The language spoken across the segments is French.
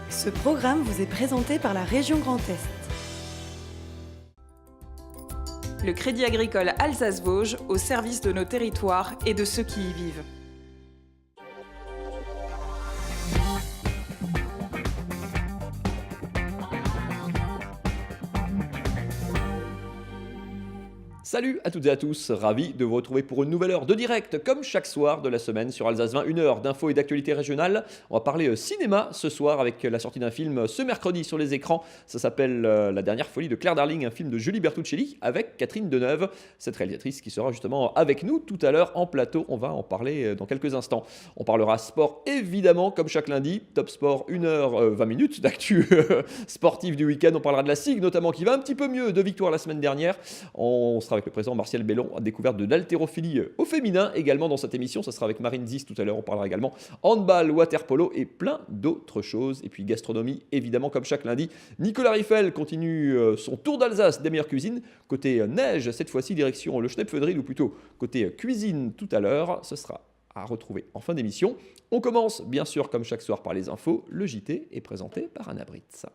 Ce programme vous est présenté par la région Grand Est. Le Crédit agricole Alsace-Vosges au service de nos territoires et de ceux qui y vivent. Salut à toutes et à tous, ravi de vous retrouver pour une nouvelle heure de direct, comme chaque soir de la semaine sur Alsace 20, une heure d'infos et d'actualités régionales. On va parler cinéma ce soir avec la sortie d'un film ce mercredi sur les écrans. Ça s'appelle La dernière folie de Claire Darling, un film de Julie Bertuccelli avec Catherine Deneuve, cette réalisatrice qui sera justement avec nous tout à l'heure en plateau. On va en parler dans quelques instants. On parlera sport évidemment, comme chaque lundi. Top Sport, 1h 20 minutes d'actu sportive du week-end. On parlera de la SIG notamment qui va un petit peu mieux, de victoire la semaine dernière. On sera avec le président Martial Bellon, à découverte de l'haltérophilie au féminin également dans cette émission. Ça sera avec Marine Zis tout à l'heure. On parlera également handball, waterpolo et plein d'autres choses. Et puis gastronomie évidemment comme chaque lundi. Nicolas Riffel continue son tour d'Alsace des meilleures cuisines. Côté neige cette fois-ci direction le Schnepfedril, ou plutôt côté cuisine tout à l'heure. Ce sera à retrouver en fin d'émission. On commence bien sûr comme chaque soir par les infos. Le JT est présenté par Anna Britz.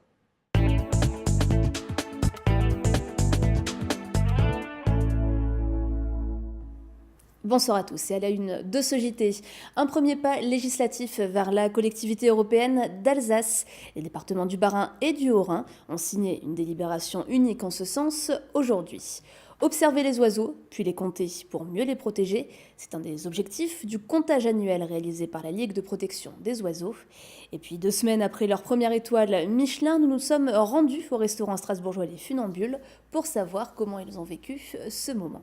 Bonsoir à tous et à la une de ce JT. Un premier pas législatif vers la collectivité européenne d'Alsace. Les départements du Bas-Rhin et du Haut-Rhin ont signé une délibération unique en ce sens aujourd'hui. Observer les oiseaux, puis les compter pour mieux les protéger, c'est un des objectifs du comptage annuel réalisé par la Ligue de protection des oiseaux. Et puis 2 semaines après leur première étoile Michelin, nous nous sommes rendus au restaurant strasbourgeois Les Funambules pour savoir comment ils ont vécu ce moment.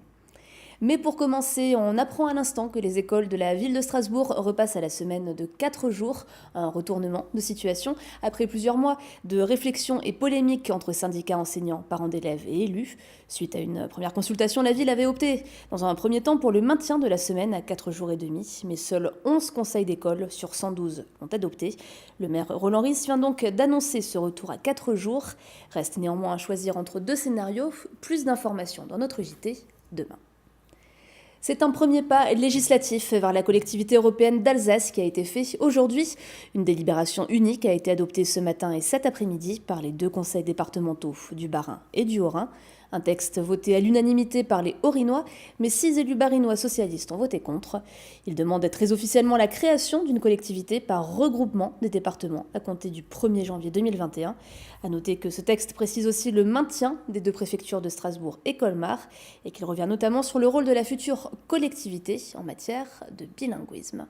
Mais pour commencer, on apprend à l'instant que les écoles de la ville de Strasbourg repassent à la semaine de 4 jours, un retournement de situation après plusieurs mois de réflexion et polémiques entre syndicats enseignants, parents d'élèves et élus. Suite à une première consultation, la ville avait opté dans un premier temps pour le maintien de la semaine à 4 jours et demi, mais seuls 11 conseils d'école sur 112 l'ont adopté. Le maire Roland Ries vient donc d'annoncer ce retour à 4 jours. Reste néanmoins à choisir entre 2 scénarios. Plus d'informations dans notre JT demain. C'est un premier pas législatif vers la collectivité européenne d'Alsace qui a été fait aujourd'hui. Une délibération unique a été adoptée ce matin et cet après-midi par les 2 conseils départementaux du Bas-Rhin et du Haut-Rhin. Un texte voté à l'unanimité par les Haut-Rhinois, mais 6 élus barinois socialistes ont voté contre. Ils demandent très officiellement la création d'une collectivité par regroupement des départements à compter du 1er janvier 2021. À noter que ce texte précise aussi le maintien des 2 préfectures de Strasbourg et Colmar et qu'il revient notamment sur le rôle de la future collectivité en matière de bilinguisme.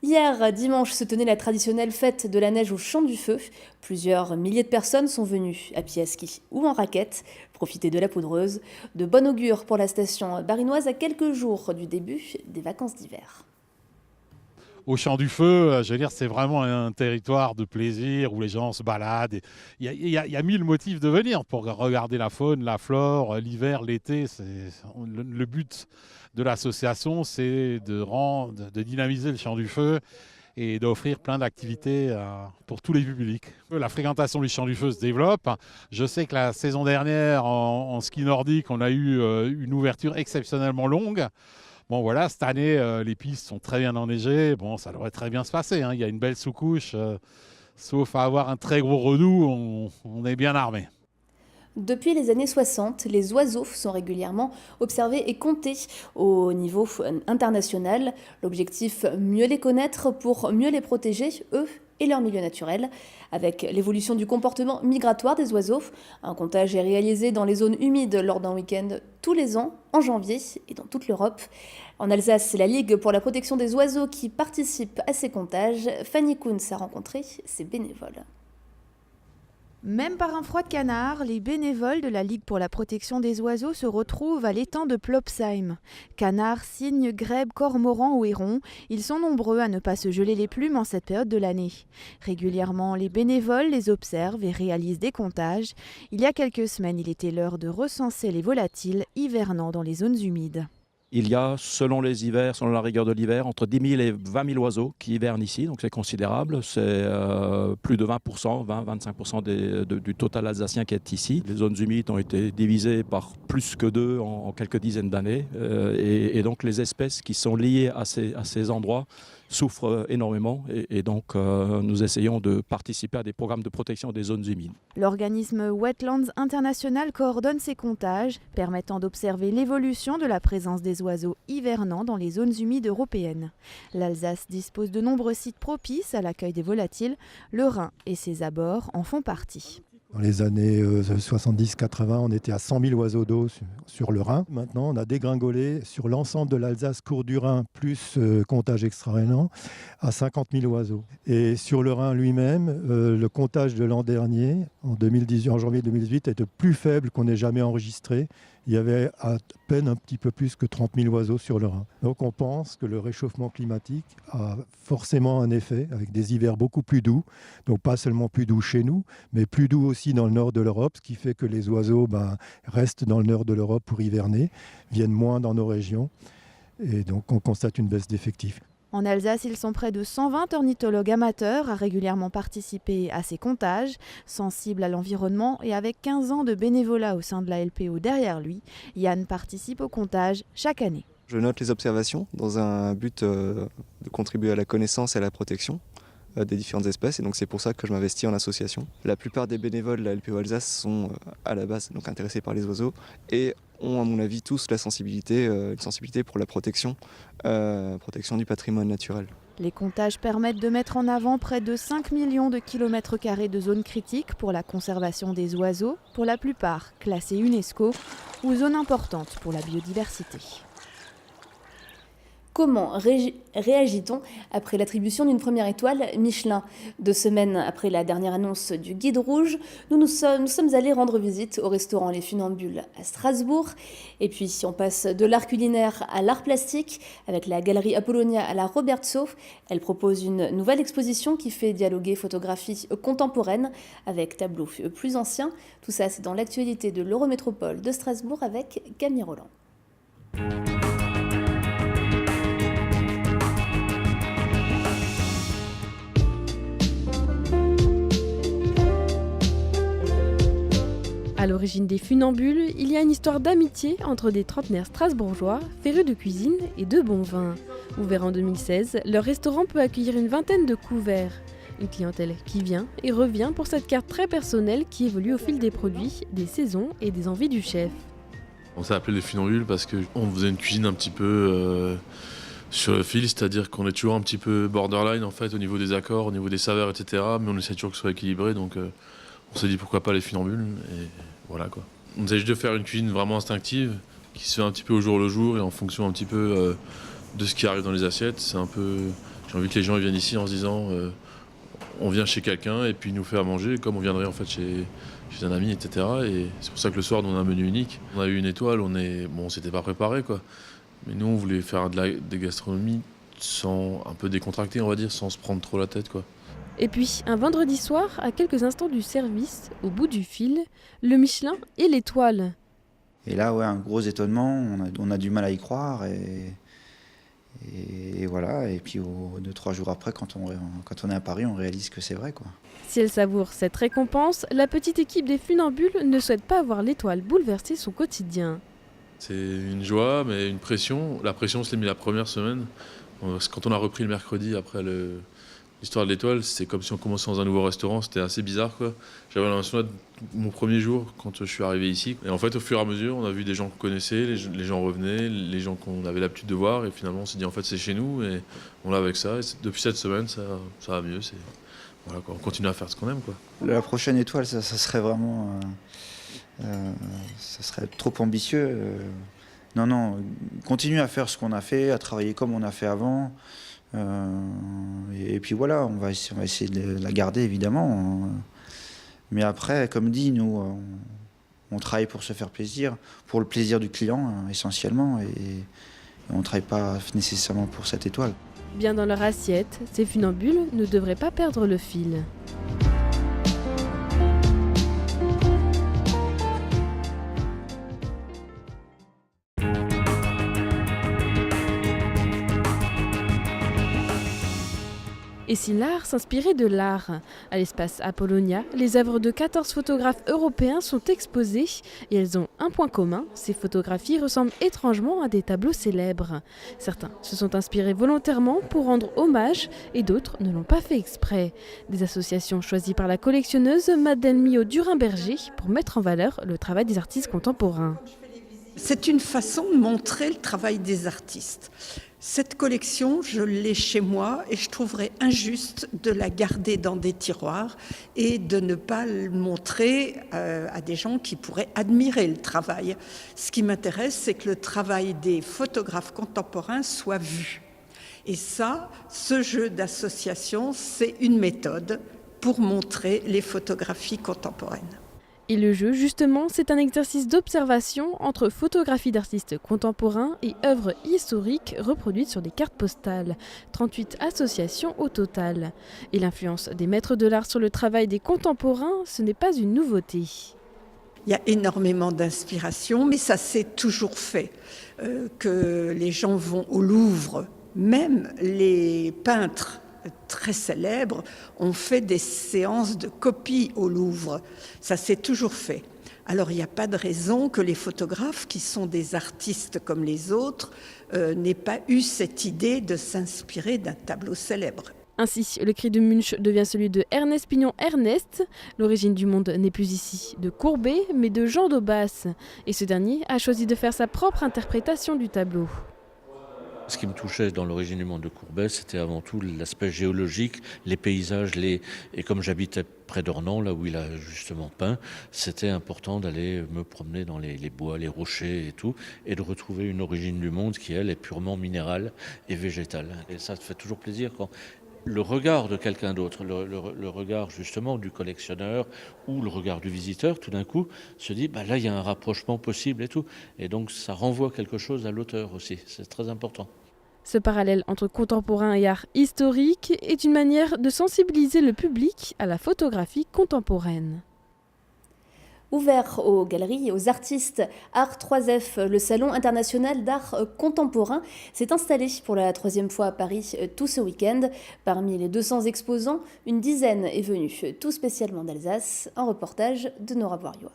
Hier, dimanche, se tenait la traditionnelle fête de la neige au Champ du Feu. Plusieurs milliers de personnes sont venues à pied à ski ou en raquette, profiter de la poudreuse. De bon augure pour la station barinoise à quelques jours du début des vacances d'hiver. Au Champ du Feu, je veux dire, c'est vraiment un territoire de plaisir où les gens se baladent. Il y a 1000 motifs de venir pour regarder la faune, la flore, l'hiver, l'été. Le but de l'association, c'est de dynamiser le Champ du Feu et d'offrir plein d'activités pour tous les publics. La fréquentation du Champ du Feu se développe. Je sais que la saison dernière, en ski nordique, on a eu une ouverture exceptionnellement longue. Bon voilà, cette année, les pistes sont très bien enneigées. Bon, ça devrait très bien se passer. Il y a une belle sous-couche. Sauf à avoir un très gros redout, on est bien armé. Depuis les années 60, les oiseaux sont régulièrement observés et comptés au niveau international. L'objectif, mieux les connaître pour mieux les protéger, eux et leur milieu naturel. Avec l'évolution du comportement migratoire des oiseaux, un comptage est réalisé dans les zones humides lors d'un week-end tous les ans, en janvier et dans toute l'Europe. En Alsace, c'est la Ligue pour la protection des oiseaux qui participe à ces comptages. Fanny Kunz a rencontré ses bénévoles. Même par un froid de canard, les bénévoles de la Ligue pour la protection des oiseaux se retrouvent à l'étang de Plopsheim. Canards, cygnes, grèbes, cormorans ou hérons, ils sont nombreux à ne pas se geler les plumes en cette période de l'année. Régulièrement, les bénévoles les observent et réalisent des comptages. Il y a quelques semaines, il était l'heure de recenser les volatiles hivernant dans les zones humides. Il y a, selon les hivers, selon la rigueur de l'hiver, entre 10 000 et 20 000 oiseaux qui hivernent ici, donc c'est considérable. C'est plus de 20%, 20-25% du total alsacien qui est ici. Les zones humides ont été divisées par plus que 2 en quelques dizaines d'années. Et donc les espèces qui sont liées à ces endroits souffrent énormément et donc nous essayons de participer à des programmes de protection des zones humides. L'organisme Wetlands International coordonne ces comptages, permettant d'observer l'évolution de la présence des oiseaux hivernants dans les zones humides européennes. L'Alsace dispose de nombreux sites propices à l'accueil des volatiles. Le Rhin et ses abords en font partie. Dans les années 70-80, on était à 100 000 oiseaux d'eau sur le Rhin. Maintenant, on a dégringolé sur l'ensemble de l'Alsace, cours du Rhin, plus comptage extra-rhénan, à 50 000 oiseaux. Et sur le Rhin lui-même, le comptage de l'an dernier, en janvier 2018, était plus faible qu'on n'ait jamais enregistré. Il y avait à peine un petit peu plus que 30 000 oiseaux sur le Rhin. Donc on pense que le réchauffement climatique a forcément un effet, avec des hivers beaucoup plus doux. Donc pas seulement plus doux chez nous, mais plus doux aussi dans le nord de l'Europe, ce qui fait que les oiseaux restent dans le nord de l'Europe pour hiverner, viennent moins dans nos régions. Et donc on constate une baisse d'effectifs. En Alsace, ils sont près de 120 ornithologues amateurs à régulièrement participer à ces comptages. Sensible à l'environnement et avec 15 ans de bénévolat au sein de la LPO derrière lui, Yann participe au comptage chaque année. Je note les observations dans un but de contribuer à la connaissance et à la protection des différentes espèces, et donc c'est pour ça que je m'investis en association. La plupart des bénévoles de la LPO Alsace sont à la base donc intéressés par les oiseaux et ont à mon avis tous une sensibilité pour la protection du patrimoine naturel. Les comptages permettent de mettre en avant près de 5 millions de kilomètres carrés de zones critiques pour la conservation des oiseaux, pour la plupart classées UNESCO ou zones importantes pour la biodiversité. Comment réagit-on après l'attribution d'une première étoile Michelin ? 2 semaines après la dernière annonce du Guide Rouge, nous sommes allés rendre visite au restaurant Les Funambules à Strasbourg. Et puis on passe de l'art culinaire à l'art plastique avec la galerie Apollonia à la Robertso. Elle propose une nouvelle exposition qui fait dialoguer photographie contemporaine avec tableaux plus anciens. Tout ça, c'est dans l'actualité de l'Eurométropole de Strasbourg avec Camille Roland. À l'origine des Funambules, il y a une histoire d'amitié entre des trentenaires strasbourgeois, férus de cuisine et de bon vin. Ouvert en 2016, leur restaurant peut accueillir une vingtaine de couverts. Une clientèle qui vient et revient pour cette carte très personnelle qui évolue au fil des produits, des saisons et des envies du chef. On s'est appelé les Funambules parce qu'on faisait une cuisine un petit peu sur le fil, c'est-à-dire qu'on est toujours un petit peu borderline en fait, au niveau des accords, au niveau des saveurs, etc. Mais on essaie toujours que ce soit équilibré, donc on s'est dit pourquoi pas les Funambules, et voilà quoi. On essaie juste de faire une cuisine vraiment instinctive, qui se fait un petit peu au jour le jour et en fonction un petit peu de ce qui arrive dans les assiettes. C'est un peu, j'ai envie que les gens viennent ici en se disant on vient chez quelqu'un et puis il nous fait à manger comme on viendrait en fait chez un ami, etc. Et c'est pour ça que le soir on a un menu unique. On a eu une étoile, on s'était pas préparé quoi. Mais nous on voulait faire des gastronomies un peu décontractées on va dire, sans se prendre trop la tête quoi. Et puis, un vendredi soir, à quelques instants du service, au bout du fil, le Michelin et l'étoile. Et là, ouais, un gros étonnement, on a du mal à y croire. Et voilà, et puis 2-3 jours après, quand on est à Paris, on réalise que c'est vrai, quoi. Si elle savoure cette récompense, la petite équipe des Funambules ne souhaite pas voir l'étoile bouleverser son quotidien. C'est une joie, mais une pression. La pression, on se l'est mis la première semaine. Quand on a repris le mercredi après l'histoire de l'étoile, c'était comme si on commençait dans un nouveau restaurant, c'était assez bizarre quoi. J'avais l'impression d'être mon premier jour quand je suis arrivé ici. Et en fait, au fur et à mesure, on a vu des gens qu'on connaissait, les gens revenaient, les gens qu'on avait l'habitude de voir, et finalement on s'est dit en fait c'est chez nous, et on l'a avec ça. Et depuis cette semaine, ça va mieux. Voilà, quoi. On continue à faire ce qu'on aime quoi. La prochaine étoile, ça serait vraiment, ça serait trop ambitieux. Non, continuer à faire ce qu'on a fait, à travailler comme on a fait avant. Et puis voilà, on va essayer de la garder évidemment. Mais après, comme dit, nous, on travaille pour se faire plaisir, pour le plaisir du client essentiellement, et on ne travaille pas nécessairement pour cette étoile. Bien dans leur assiette, ces Funambules ne devraient pas perdre le fil. Et si l'art s'inspirait de l'art? À l'espace Apollonia, les œuvres de 14 photographes européens sont exposées et elles ont un point commun, ces photographies ressemblent étrangement à des tableaux célèbres. Certains se sont inspirés volontairement pour rendre hommage et d'autres ne l'ont pas fait exprès. Des associations choisies par la collectionneuse Madeleine Millot-Durin-Berger pour mettre en valeur le travail des artistes contemporains. C'est une façon de montrer le travail des artistes. Cette collection, je l'ai chez moi et je trouverais injuste de la garder dans des tiroirs et de ne pas le montrer à des gens qui pourraient admirer le travail. Ce qui m'intéresse, c'est que le travail des photographes contemporains soit vu. Et ça, ce jeu d'association, c'est une méthode pour montrer les photographies contemporaines. Et le jeu, justement, c'est un exercice d'observation entre photographies d'artistes contemporains et œuvres historiques reproduites sur des cartes postales. 38 associations au total. Et l'influence des maîtres de l'art sur le travail des contemporains, ce n'est pas une nouveauté. Il y a énormément d'inspiration, mais ça s'est toujours fait. Que les gens vont au Louvre, même les peintres très célèbres ont fait des séances de copie au Louvre. Ça s'est toujours fait. Alors il n'y a pas de raison que les photographes, qui sont des artistes comme les autres, n'aient pas eu cette idée de s'inspirer d'un tableau célèbre. Ainsi, le cri de Munch devient celui de Ernest Pignon-Ernest. L'origine du monde n'est plus ici de Courbet, mais de Jean d'Aubasse. Et ce dernier a choisi de faire sa propre interprétation du tableau. Ce qui me touchait dans l'origine du monde de Courbet, c'était avant tout l'aspect géologique, les paysages, et comme j'habitais près d'Ornans, là où il a justement peint, c'était important d'aller me promener dans les bois, les rochers et tout, et de retrouver une origine du monde qui, elle, est purement minérale et végétale. Et ça fait toujours plaisir quand le regard de quelqu'un d'autre, le regard justement du collectionneur ou le regard du visiteur, tout d'un coup, se dit là il y a un rapprochement possible et tout. Et donc ça renvoie quelque chose à l'auteur aussi, c'est très important. Ce parallèle entre contemporain et art historique est une manière de sensibiliser le public à la photographie contemporaine. Ouvert aux galeries et aux artistes, Art 3F, le salon international d'art contemporain, s'est installé pour la 3e fois à Paris tout ce week-end. Parmi les 200 exposants, une dizaine est venue tout spécialement d'Alsace. Un reportage de Nora Boiriois.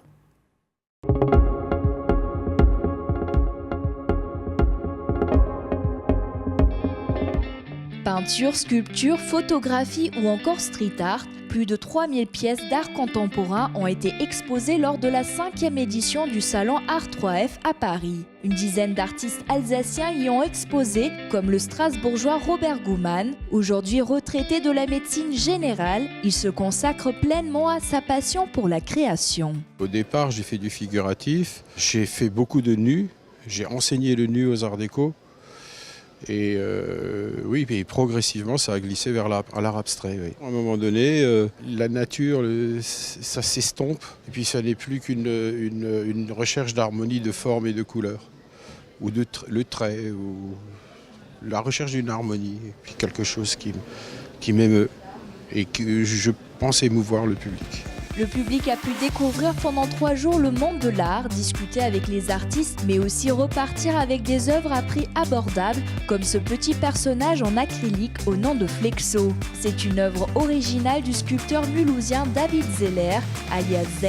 Peinture, sculpture, photographie ou encore street art, plus de 3000 pièces d'art contemporain ont été exposées lors de la 5e édition du salon Art 3F à Paris. Une dizaine d'artistes alsaciens y ont exposé, comme le strasbourgeois Robert Gouman. Aujourd'hui retraité de la médecine générale, il se consacre pleinement à sa passion pour la création. Au départ, j'ai fait du figuratif, j'ai fait beaucoup de nus, j'ai enseigné le nu aux arts déco. Et oui, mais progressivement, ça a glissé vers l'art abstrait. Oui. À un moment donné, la nature, ça s'estompe. Et puis, ça n'est plus qu'une recherche d'harmonie de forme et de couleur. Ou le trait, ou la recherche d'une harmonie. Et puis quelque chose qui m'émeut et que je pense émouvoir le public. Le public a pu découvrir pendant 3 jours le monde de l'art, discuter avec les artistes, mais aussi repartir avec des œuvres à prix abordable, comme ce petit personnage en acrylique au nom de Flexo. C'est une œuvre originale du sculpteur mulhousien David Zeller, alias Z.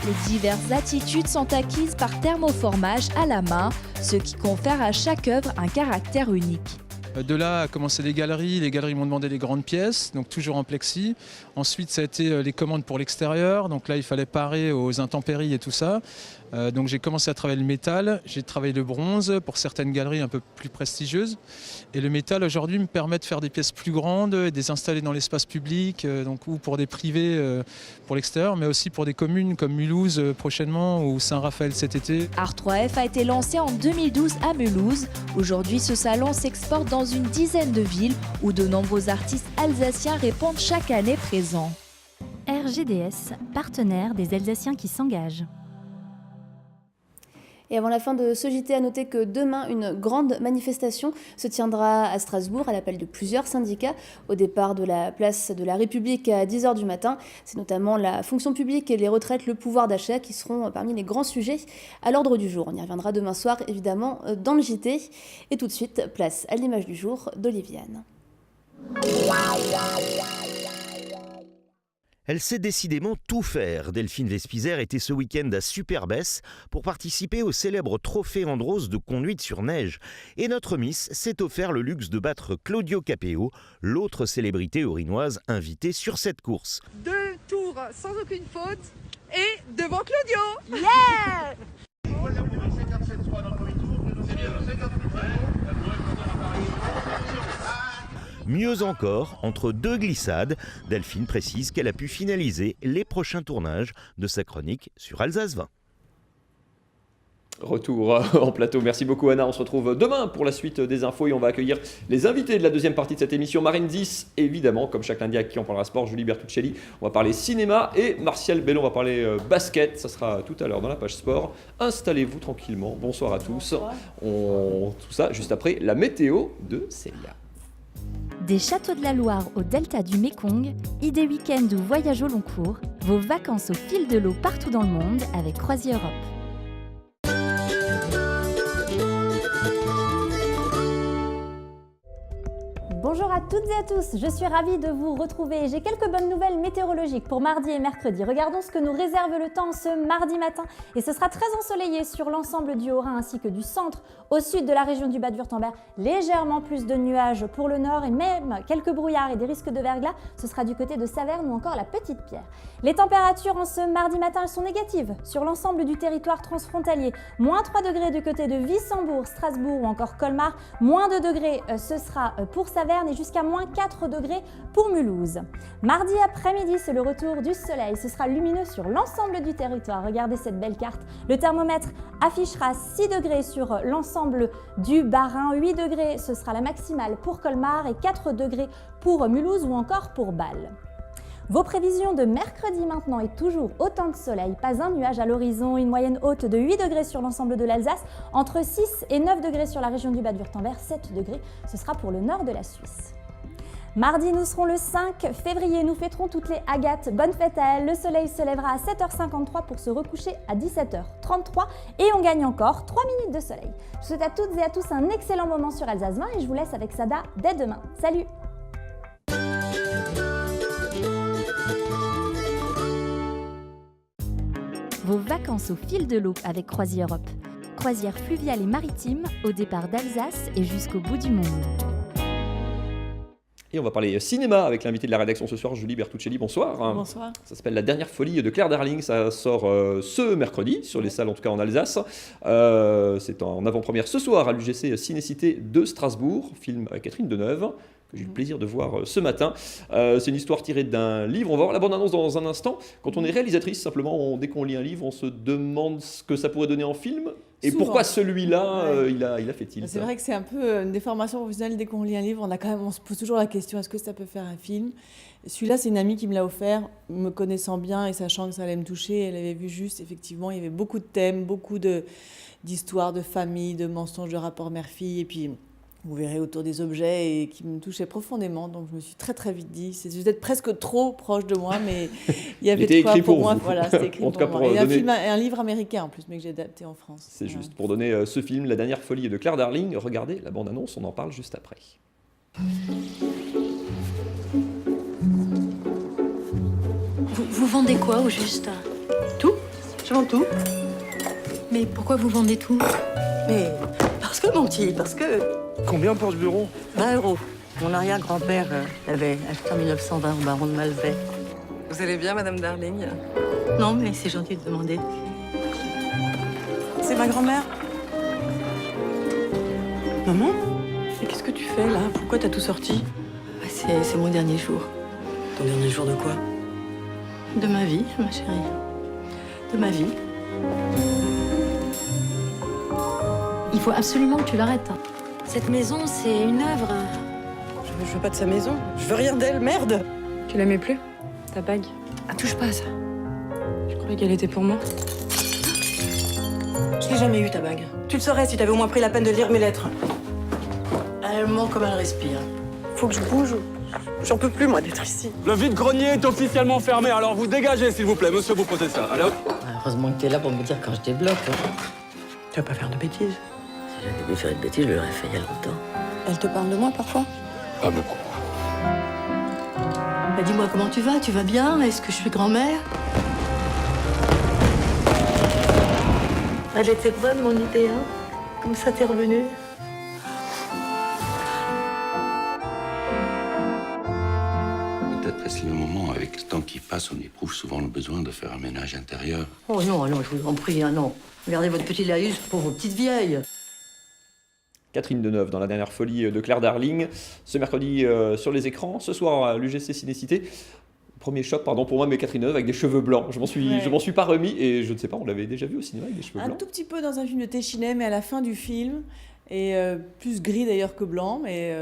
Les diverses attitudes sont acquises par thermoformage à la main, ce qui confère à chaque œuvre un caractère unique. De là a commencé les galeries m'ont demandé les grandes pièces, donc toujours en plexi. Ensuite ça a été les commandes pour l'extérieur, donc là il fallait parer aux intempéries et tout ça. Donc j'ai commencé à travailler le métal, j'ai travaillé le bronze pour certaines galeries un peu plus prestigieuses. Et le métal aujourd'hui me permet de faire des pièces plus grandes et de les installer dans l'espace public, donc, ou pour des privés pour l'extérieur, mais aussi pour des communes comme Mulhouse prochainement ou Saint-Raphaël cet été. Art 3F a été lancé en 2012 à Mulhouse. Aujourd'hui ce salon s'exporte dans une dizaine de villes où de nombreux artistes alsaciens répondent chaque année présents. RGDS, partenaire des Alsaciens qui s'engagent. Et avant la fin de ce JT, à noter que demain, une grande manifestation se tiendra à Strasbourg à l'appel de plusieurs syndicats au départ de la place de la République à 10h du matin. C'est notamment la fonction publique et les retraites, le pouvoir d'achat qui seront parmi les grands sujets à l'ordre du jour. On y reviendra demain soir, évidemment, dans le JT. Et tout de suite, place à l'image du jour d'Oliviane. Elle sait décidément tout faire. Delphine Vespizer était ce week-end à Superbès pour participer au célèbre trophée Andros de conduite sur neige. Et notre Miss s'est offert le luxe de battre Claudio Capéo, l'autre célébrité orinoise invitée sur cette course. 2 tours sans aucune faute et devant Claudio. Yeah! Mieux encore, entre 2 glissades, Delphine précise qu'elle a pu finaliser les prochains tournages de sa chronique sur Alsace 20. Retour en plateau. Merci beaucoup Anna. On se retrouve demain pour la suite des infos et on va accueillir les invités de la deuxième partie de cette émission. Marine 10, évidemment, comme chaque lundi à qui on parlera sport. Julie Bertuccelli, on va parler cinéma et Martial Bello, on va parler basket. Ça sera tout à l'heure dans la page sport. Installez-vous tranquillement. Bonsoir à tous. Tout ça juste après la météo de Célia. Des châteaux de la Loire au delta du Mékong, idées week-end ou voyage au long cours, vos vacances au fil de l'eau partout dans le monde avec Croisière Europe. Bonjour à toutes et à tous, je suis ravie de vous retrouver. J'ai quelques bonnes nouvelles météorologiques pour mardi et mercredi. Regardons ce que nous réserve le temps ce mardi matin. Et ce sera très ensoleillé sur l'ensemble du Haut-Rhin ainsi que du centre au sud de la région du Bade-Wurtemberg. Légèrement plus de nuages pour le nord et même quelques brouillards et des risques de verglas. Ce sera du côté de Saverne ou encore la Petite-Pierre. Les températures en ce mardi matin sont négatives sur l'ensemble du territoire transfrontalier. Moins 3 degrés du côté de Wissembourg, Strasbourg ou encore Colmar. Moins 2 degrés, ce sera pour Saverne et jusqu'à moins 4 degrés pour Mulhouse. Mardi après-midi, c'est le retour du soleil. Ce sera lumineux sur l'ensemble du territoire. Regardez cette belle carte. Le thermomètre affichera 6 degrés sur l'ensemble du Bas-Rhin. 8 degrés, ce sera la maximale pour Colmar et 4 degrés pour Mulhouse ou encore pour Bâle. Vos prévisions de mercredi maintenant et toujours autant de soleil, pas un nuage à l'horizon, une moyenne haute de 8 degrés sur l'ensemble de l'Alsace, entre 6 et 9 degrés sur la région du Bade-Wurtemberg, 7 degrés, ce sera pour le nord de la Suisse. Mardi, nous serons le 5 février, nous fêterons toutes les Agates. Bonne fête à elles, le soleil se lèvera à 7h53 pour se recoucher à 17h33 et on gagne encore 3 minutes de soleil. Je souhaite à toutes et à tous un excellent moment sur Alsace 20 et je vous laisse avec Sada dès demain. Salut! Vos vacances au fil de l'eau avec Croisière Europe. Croisière fluviale et maritime au départ d'Alsace et jusqu'au bout du monde. Et on va parler cinéma avec l'invité de la rédaction ce soir, Julie Bertuccelli. Bonsoir. Bonsoir. Ça s'appelle La dernière folie de Claire Darling. Ça sort ce mercredi, sur les salles en tout cas en Alsace. C'est en avant-première ce soir à l'UGC Cinécité de Strasbourg. Film avec Catherine Deneuve, que j'ai eu le plaisir de voir ce matin. C'est une histoire tirée d'un livre. On va voir la bande-annonce dans un instant. Quand on est réalisatrice, simplement, dès qu'on lit un livre, on se demande ce que ça pourrait donner en film. Et souvent, pourquoi celui-là, il a fait tilt. C'est vrai que c'est un peu une déformation professionnelle. Dès qu'on lit un livre, on se pose toujours la question, est-ce que ça peut faire un film ? Celui-là, c'est une amie qui me l'a offert, me connaissant bien et sachant que ça allait me toucher. Elle avait vu juste, effectivement, il y avait beaucoup de thèmes, beaucoup d'histoires de famille, de mensonges, de rapports mère-fille. Et puis, vous verrez autour des objets et qui me touchaient profondément. Donc, je me suis très, très vite dit, c'est peut-être presque trop proche de moi, mais il y avait de quoi pour moi. Voilà, c'était écrit pour moi. Et un livre américain en plus, mais que j'ai adapté en France. C'est juste pour donner ce film, La dernière folie de Claire Darling. Regardez la bande-annonce, on en parle juste après. Vous vendez quoi au juste ? Tout. Je vends tout. Mais pourquoi vous vendez tout ? Mais parce que, mon petit, parce que... Combien pour ce bureau ? 20 €. Mon arrière-grand-père avait acheté en 1920 au baron de Malvet. Vous allez bien, Madame Darling ? Non, mais c'est gentil de demander. C'est ma grand-mère. Maman ? Mais qu'est-ce que tu fais, là ? Pourquoi t'as tout sorti ? C'est mon dernier jour. Ton dernier jour de quoi ? De ma vie, ma chérie. De ma vie. Il faut absolument que tu l'arrêtes. Cette maison, c'est une œuvre. Je veux pas de sa maison. Je veux rien d'elle, merde. Tu l'aimais plus ? Ta bague ? Ah, touche pas à ça. Je croyais qu'elle était pour moi. Je l'ai jamais eu, ta bague. Tu le saurais si t'avais au moins pris la peine de lire mes lettres. Elle ment comme elle respire. Faut que je bouge. J'en peux plus, moi, d'être ici. Le vide-grenier est officiellement fermé, alors vous dégagez, s'il vous plaît, monsieur, vous posez ça. Allez, hop. Heureusement que t'es là pour me dire quand je débloque. Tu vas pas faire de bêtises. Si j'avais dû faire une bêtise, je l'aurais fait il y a longtemps. Elle te parle de moi, parfois ? Pas beaucoup. Bah, dis-moi comment tu vas bien? Est-ce que je suis grand-mère? Elle était bonne, mon idée, hein? Comme ça, t'es revenue. Peut-être est-ce le moment, avec le temps qui passe, on éprouve souvent le besoin de faire un ménage intérieur. Oh non, non, je vous en prie, hein, non. Gardez votre petit laïus pour vos petites vieilles. Catherine Deneuve dans La dernière folie de Claire Darling, ce mercredi sur les écrans, ce soir à l'UGC Ciné-Cité. Premier choc, pardon, pour moi, mais Catherine Deneuve avec des cheveux blancs. Je m'en suis pas remis et je ne sais pas, on l'avait déjà vu au cinéma avec des cheveux blancs. Un tout petit peu dans un film de Téchinet, mais à la fin du film, et plus gris d'ailleurs que blanc, mais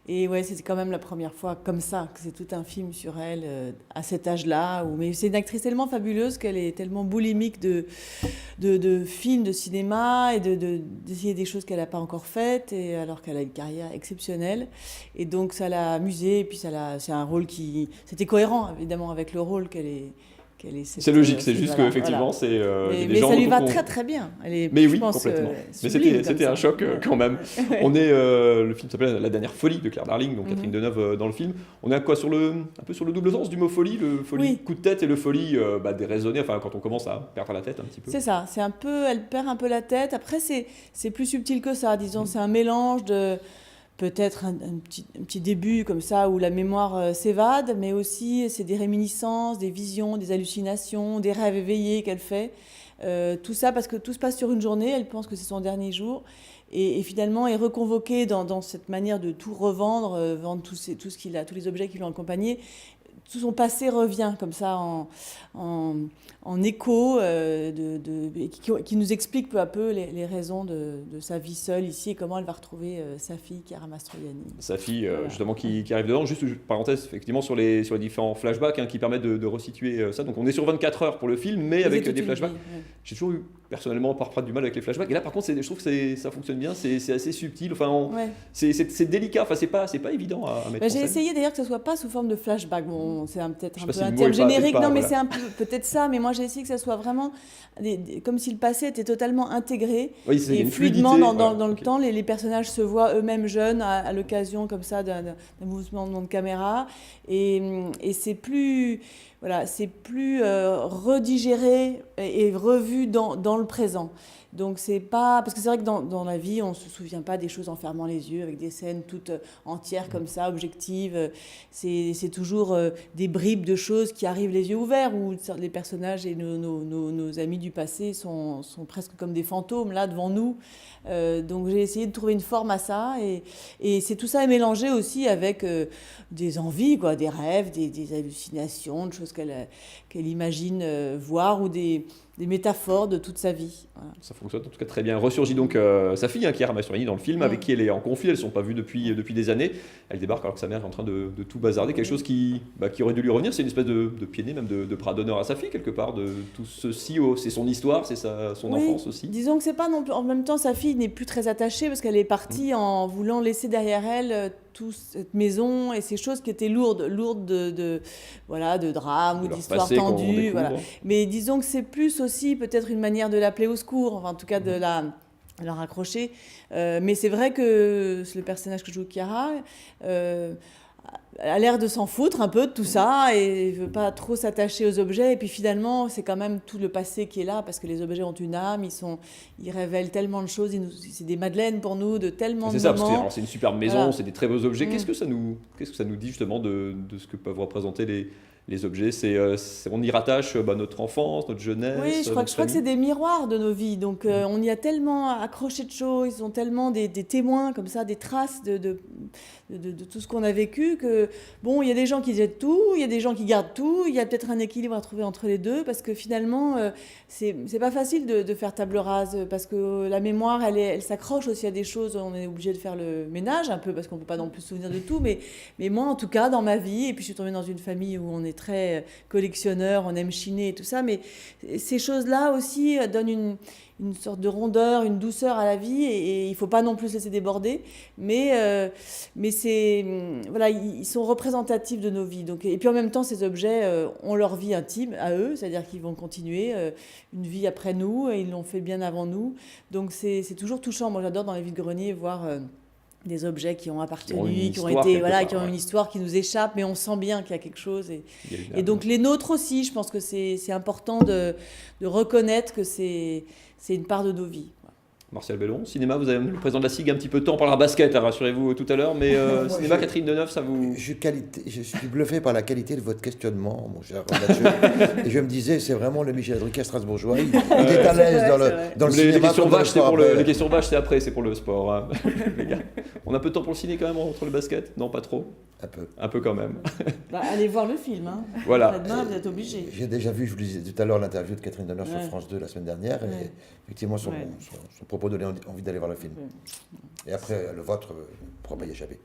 et ouais, c'était quand même la première fois comme ça que c'est tout un film sur elle à cet âge-là. Mais c'est une actrice tellement fabuleuse qu'elle est tellement boulimique de films, de cinéma et d'essayer des choses qu'elle n'a pas encore faites, et alors qu'elle a une carrière exceptionnelle. Et donc ça l'a amusée, et puis c'est un rôle c'était cohérent évidemment avec le rôle qu'elle est. C'est logique, c'est juste qu'effectivement, voilà. c'est. Mais ça lui va très très bien. Mais oui, complètement. Mais c'était un choc quand même. Ouais. On est, le film s'appelle La dernière folie de Claire Darling, donc Catherine Deneuve dans le film. On est un peu sur le double sens du mot folie, le folie coup de tête et le folie déraisonné, enfin quand on commence à perdre la tête un petit peu. C'est ça, elle perd un peu la tête. Après, c'est plus subtil que ça, disons, c'est un mélange de. Peut-être un petit début comme ça où la mémoire s'évade, mais aussi c'est des réminiscences, des visions, des hallucinations, des rêves éveillés qu'elle fait. Tout ça parce que tout se passe sur une journée, elle pense que c'est son dernier jour. Et finalement est reconvoquée dans cette manière de tout revendre, vendre tout ce qu'il a, tous les objets qui l'ont accompagné. Tout son passé revient comme ça en écho, qui nous explique peu à peu les raisons de sa vie seule ici et comment elle va retrouver sa fille, Chiara Mastroianni. Sa fille, justement, qui arrive dedans. Juste parenthèse, effectivement, sur les différents flashbacks qui permettent de resituer ça. Donc on est sur 24 heures pour le film, mais avec des flashbacks. J'ai toujours eu, personnellement, parfois du mal avec les flashbacks. Et là, par contre, je trouve que ça fonctionne bien, c'est assez subtil. Enfin, c'est délicat, enfin, c'est pas évident à mettre en scène. J'ai essayé d'ailleurs que ce soit pas sous forme de flashback. Bon, c'est peut-être un peu un terme générique, non, mais c'est un peu peut-être ça. Mais moi, j'ai essayé que ça soit vraiment comme si le passé était totalement intégré et fluidement dans le temps. Les personnages se voient eux-mêmes jeunes à l'occasion comme ça d'un mouvement de caméra, et c'est plus redigéré et revu dans le présent. Donc c'est pas parce que c'est vrai que dans la vie on se souvient pas des choses en fermant les yeux avec des scènes toutes entières comme ça, objectives. C'est toujours des bribes de choses qui arrivent les yeux ouverts, où les personnages et nos amis du passé sont presque comme des fantômes là devant nous. Donc j'ai essayé de trouver une forme à ça, et tout ça est mélangé aussi avec des envies, des rêves, des hallucinations, de choses qu'elle imagine voir, ou des métaphores de toute sa vie. Voilà. Ça fonctionne en tout cas très bien. Ressurgit donc sa fille, Chiara Mastroianni, dans le film, avec qui elle est en conflit. Elles ne sont pas vues depuis des années. Elle débarque alors que sa mère est en train de tout bazarder. Quelque chose qui aurait dû lui revenir. C'est une espèce de pied de nez, même de bras d'honneur à sa fille, quelque part. De tout ceci, c'est son histoire, c'est son enfance aussi. Disons que c'est pas non plus. En même temps, sa fille n'est plus très attachée parce qu'elle est partie en voulant laisser derrière elle toute cette maison et ces choses qui étaient lourdes de drames ou d'histoires tendues. Voilà. Mais disons que c'est plus aussi peut-être une manière de l'appeler au secours, enfin en tout cas de la raccrocher. Mais c'est vrai que le personnage que joue Chiara a l'air de s'en foutre un peu de tout ça et ne veut pas trop s'attacher aux objets. Et puis finalement, c'est quand même tout le passé qui est là, parce que les objets ont une âme, ils révèlent tellement de choses, c'est des madeleines pour nous, de tellement de moments. C'est ça, parce que c'est une superbe maison, c'est des très beaux objets. Qu'est-ce que ça nous dit justement de ce que peuvent représenter les objets? On y rattache notre enfance, notre jeunesse. Oui, je crois que c'est des miroirs de nos vies. Donc on y a tellement accroché de choses, ils sont tellement des témoins comme ça, des traces de tout ce qu'on a vécu, que bon, il y a des gens qui jettent tout, il y a des gens qui gardent tout, il y a peut-être un équilibre à trouver entre les deux, parce que finalement c'est pas facile de faire table rase, parce que la mémoire elle s'accroche aussi à des choses, on est obligé de faire le ménage un peu, parce qu'on peut pas non plus se souvenir de tout, mais moi en tout cas dans ma vie, et puis je suis tombée dans une famille où on est très collectionneur, on aime chiner et tout ça, mais ces choses-là aussi donnent une sorte de rondeur, une douceur à la vie, et il ne faut pas non plus se laisser déborder, mais ils sont représentatifs de nos vies. Donc, et puis en même temps, ces objets ont leur vie intime à eux, c'est-à-dire qu'ils vont continuer une vie après nous, et ils l'ont fait bien avant nous. Donc c'est toujours touchant. Moi j'adore dans les vides-greniers voir des objets qui ont appartenu, une qui ont histoire été, quelque voilà, part, qui ont ouais. une histoire qui nous échappe, mais on sent bien qu'il y a quelque chose. Il y a une Et âme. donc les nôtres aussi, je pense que c'est important de reconnaître que c'est une part de nos vies. Martial Bellon, cinéma, vous avez le président de la SIG un petit peu de temps, on parlera basket, hein, rassurez-vous tout à l'heure, mais cinéma, Catherine Deneuve, ça vous... Je suis bluffé par la qualité de votre questionnement, mon cher Mathieu. Et je me disais, c'est vraiment le Michel Drucker strasbourgeois. Il est à l'aise dans le cinéma. Les questions comme dans le vaches, sport après. les questions vaches, c'est après, c'est pour le sport. Hein. Les gars. On a un peu de temps pour le ciné quand même entre le basket? Non, pas trop. Un peu quand même. Allez voir le film. Hein. Voilà. Demain, vous êtes obligés. J'ai déjà vu, je vous le disais tout à l'heure, l'interview de Catherine Deneuve sur Ouais. France 2 la semaine dernière. Ouais. Et effectivement, son propos donnait envie d'aller voir le film. Et après, le vôtre, ne pourra pas y échapper.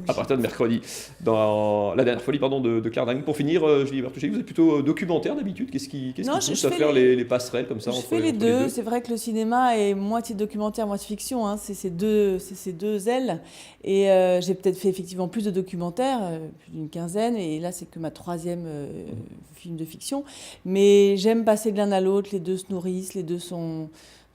À partir de mercredi. Dans la dernière folie de Claire Daring. Pour finir, Julie Bertouchet, vous êtes plutôt documentaire d'habitude. Qu'est-ce qui pousse à faire les passerelles comme ça Je entre fais les entre deux. C'est vrai que le cinéma est moitié documentaire, moitié fiction. Hein. C'est ces deux ailes. Et j'ai peut-être fait effectivement plus de documentaires, plus d'une quinzaine. Et là, c'est que ma troisième film de fiction. Mais j'aime passer de l'un à l'autre. Les deux se nourrissent. Les deux sont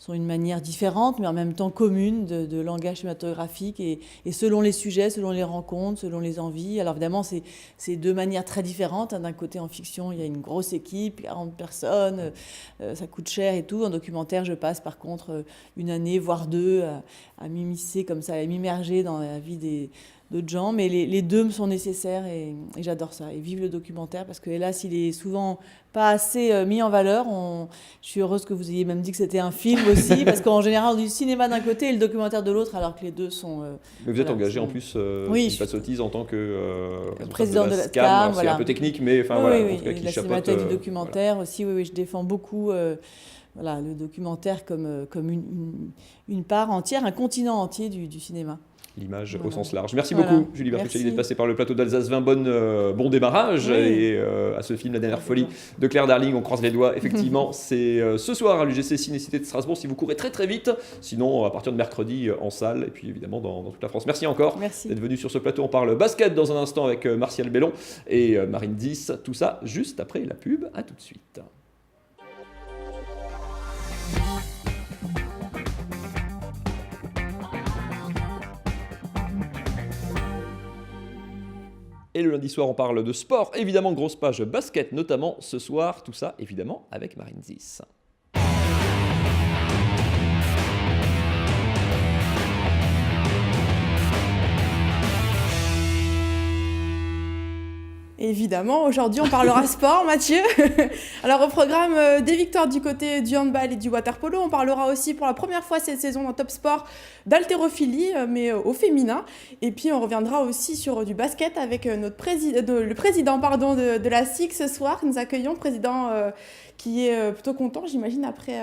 une manière différente, mais en même temps commune de langage cinématographique. Et selon les sujets, selon les rencontres, selon les envies. Alors évidemment, c'est deux manières très différentes. D'un côté, en fiction, il y a une grosse équipe, 40 personnes, ça coûte cher et tout. En documentaire, je passe par contre une année, voire deux, à m'immiscer comme ça, à m'immerger dans la vie d'autres gens. Mais les deux me sont nécessaires et j'adore ça. Et vive le documentaire, parce que hélas, il est souvent pas assez mis en valeur. Je suis heureuse que vous ayez même dit que c'était un film aussi, parce qu'en général, on dit le cinéma d'un côté et le documentaire de l'autre, alors que les deux sont... Mais vous êtes engagé en plus, oui, si je pas de sottise, en tant que président de la SCAM. CAM. C'est un peu technique, mais enfin oui, voilà, oui, en tout cas, qui la chapeaute... cinématographie du documentaire aussi, oui, je défends beaucoup le documentaire comme une part entière, un continent entier du cinéma. L'image au sens large. Merci beaucoup, Julie Bertouchet, d'être passée par le plateau d'Alsace 20. Bon démarrage et à ce film La Dernière Folie de Claire Darling. On croise les doigts. Effectivement, c'est ce soir à l'UGC Ciné-Cité de Strasbourg si vous courez très très vite. Sinon, à partir de mercredi en salle et puis évidemment dans toute la France. Merci encore d'être venu sur ce plateau. On parle basket dans un instant avec Martial Bellon et Marine 10. Tout ça juste après la pub. À tout de suite. Et le lundi soir, on parle de sport. Évidemment, grosse page basket, notamment ce soir. Tout ça, évidemment, avec Marine Zis. Évidemment, aujourd'hui on parlera sport, Mathieu. Alors au programme des victoires du côté du handball et du waterpolo, on parlera aussi pour la première fois cette saison dans Top Sport d'haltérophilie, mais au féminin. Et puis on reviendra aussi sur du basket avec le président de la SIG ce soir. Nous accueillons le président qui est plutôt content, j'imagine, après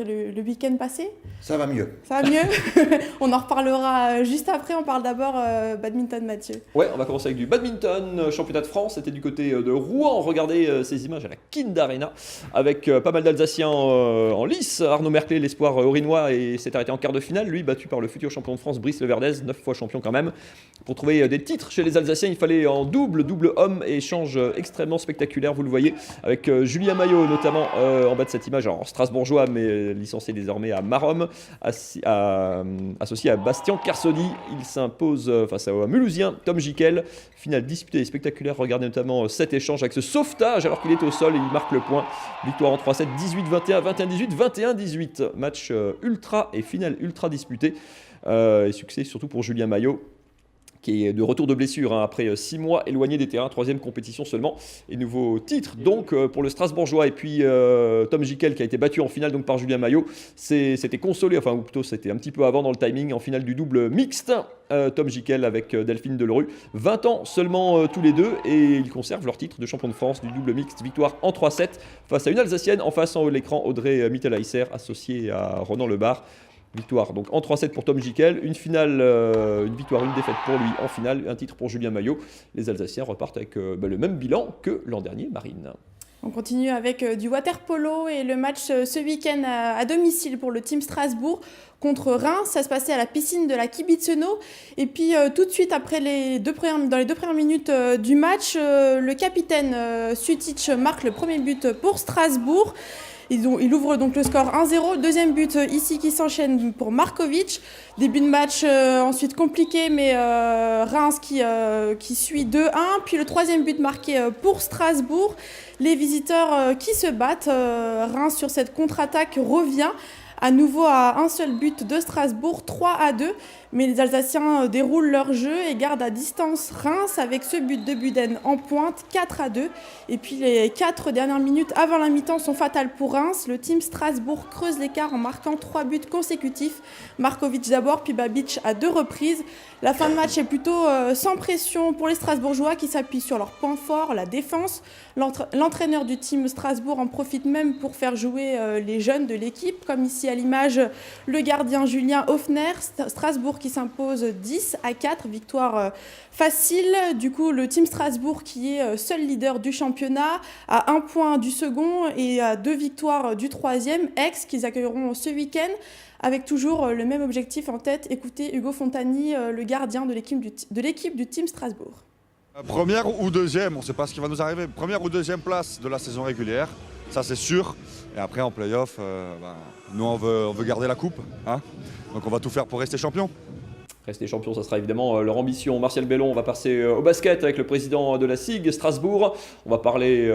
le week-end passé. Ça va mieux. Ça va mieux. On en reparlera juste après. On parle d'abord badminton, Mathieu. Ouais, on va commencer avec du badminton, championnat de France. C'était du côté de Rouen. Regardez ces images à la Kind Arena avec pas mal d'Alsaciens en lice. Arnaud Merclé, l'espoir orinois, s'est arrêté en quart de finale. Lui, battu par le futur champion de France, Brice Leverdez, 9 fois champion quand même. Pour trouver des titres chez les Alsaciens, il fallait en double homme et échange extrêmement spectaculaire. Vous le voyez avec Julien Maillot, notamment en bas de cette image. Alors, strasbourgeois, mais licencié désormais à Marom, associé à Bastien Carsoni. Il s'impose face à Mulhousien, Tom Jikel. Finale disputée et spectaculaire. Regardez notamment cet échange avec ce sauvetage alors qu'il est au sol et il marque le point. Victoire en 3-7, 18-21, 21-18, 21-18. Match ultra et finale ultra disputée. Et succès surtout pour Julien Maillot, qui est de retour de blessure après 6 mois éloigné des terrains, 3e compétition seulement, et nouveau titre donc pour le Strasbourgeois. Et puis Tom Jikel qui a été battu en finale donc par Julien Maillot, c'était consolé, enfin ou plutôt c'était un petit peu avant dans le timing, en finale du double mixte. Tom Jikel avec Delphine Delerue, 20 ans seulement tous les deux, et ils conservent leur titre de champion de France du double mixte. Victoire en 3-7 face à une Alsacienne, en face en haut de l'écran Audrey Mittelheiser, associée à Ronan Lebar. Victoire donc en 3-7 pour Tom Jikel, une finale, une victoire, une défaite pour lui en finale, un titre pour Julien Maillot. Les Alsaciens repartent avec le même bilan que l'an dernier, Marine. On continue avec du waterpolo et le match ce week-end à domicile pour le Team Strasbourg contre Reims. Ça se passait à la piscine de la Kibitzenau. Et puis tout de suite après dans les deux premières minutes du match, le capitaine Sutic marque le premier but pour Strasbourg. Il ouvre donc le score 1-0. Deuxième but ici qui s'enchaîne pour Markovic. Début de match ensuite compliqué, mais Reims qui suit 2-1. Puis le troisième but marqué pour Strasbourg. Les visiteurs qui se battent. Reims sur cette contre-attaque revient à nouveau à un seul but de Strasbourg, 3-2. Mais les Alsaciens déroulent leur jeu et gardent à distance Reims avec ce but de Buden en pointe, 4-2. Et puis les 4 dernières minutes avant la mi-temps sont fatales pour Reims. Le team Strasbourg creuse l'écart en marquant 3 buts consécutifs. Markovic d'abord, puis Babic à 2 reprises. La fin de match est plutôt sans pression pour les Strasbourgeois qui s'appuient sur leur point fort, la défense. L'entraîneur du team Strasbourg en profite même pour faire jouer les jeunes de l'équipe, comme ici à l'image le gardien Julien Hoffner. Strasbourg qui s'impose 10-4, victoire facile. Du coup, le team Strasbourg qui est seul leader du championnat, à 1 point du second et à 2 victoires du troisième, Aix, qu'ils accueilleront ce week-end, avec toujours le même objectif en tête. Écoutez Hugo Fontani, le gardien de l'équipe du team Strasbourg. Première ou deuxième, on ne sait pas ce qui va nous arriver. Première ou deuxième place de la saison régulière, ça c'est sûr. Et après en play-off, nous on veut garder la coupe, hein, donc on va tout faire pour rester champion. Rester champion, ça sera évidemment leur ambition. Martial Bellon, on va passer au basket avec le président de la SIG Strasbourg. On va parler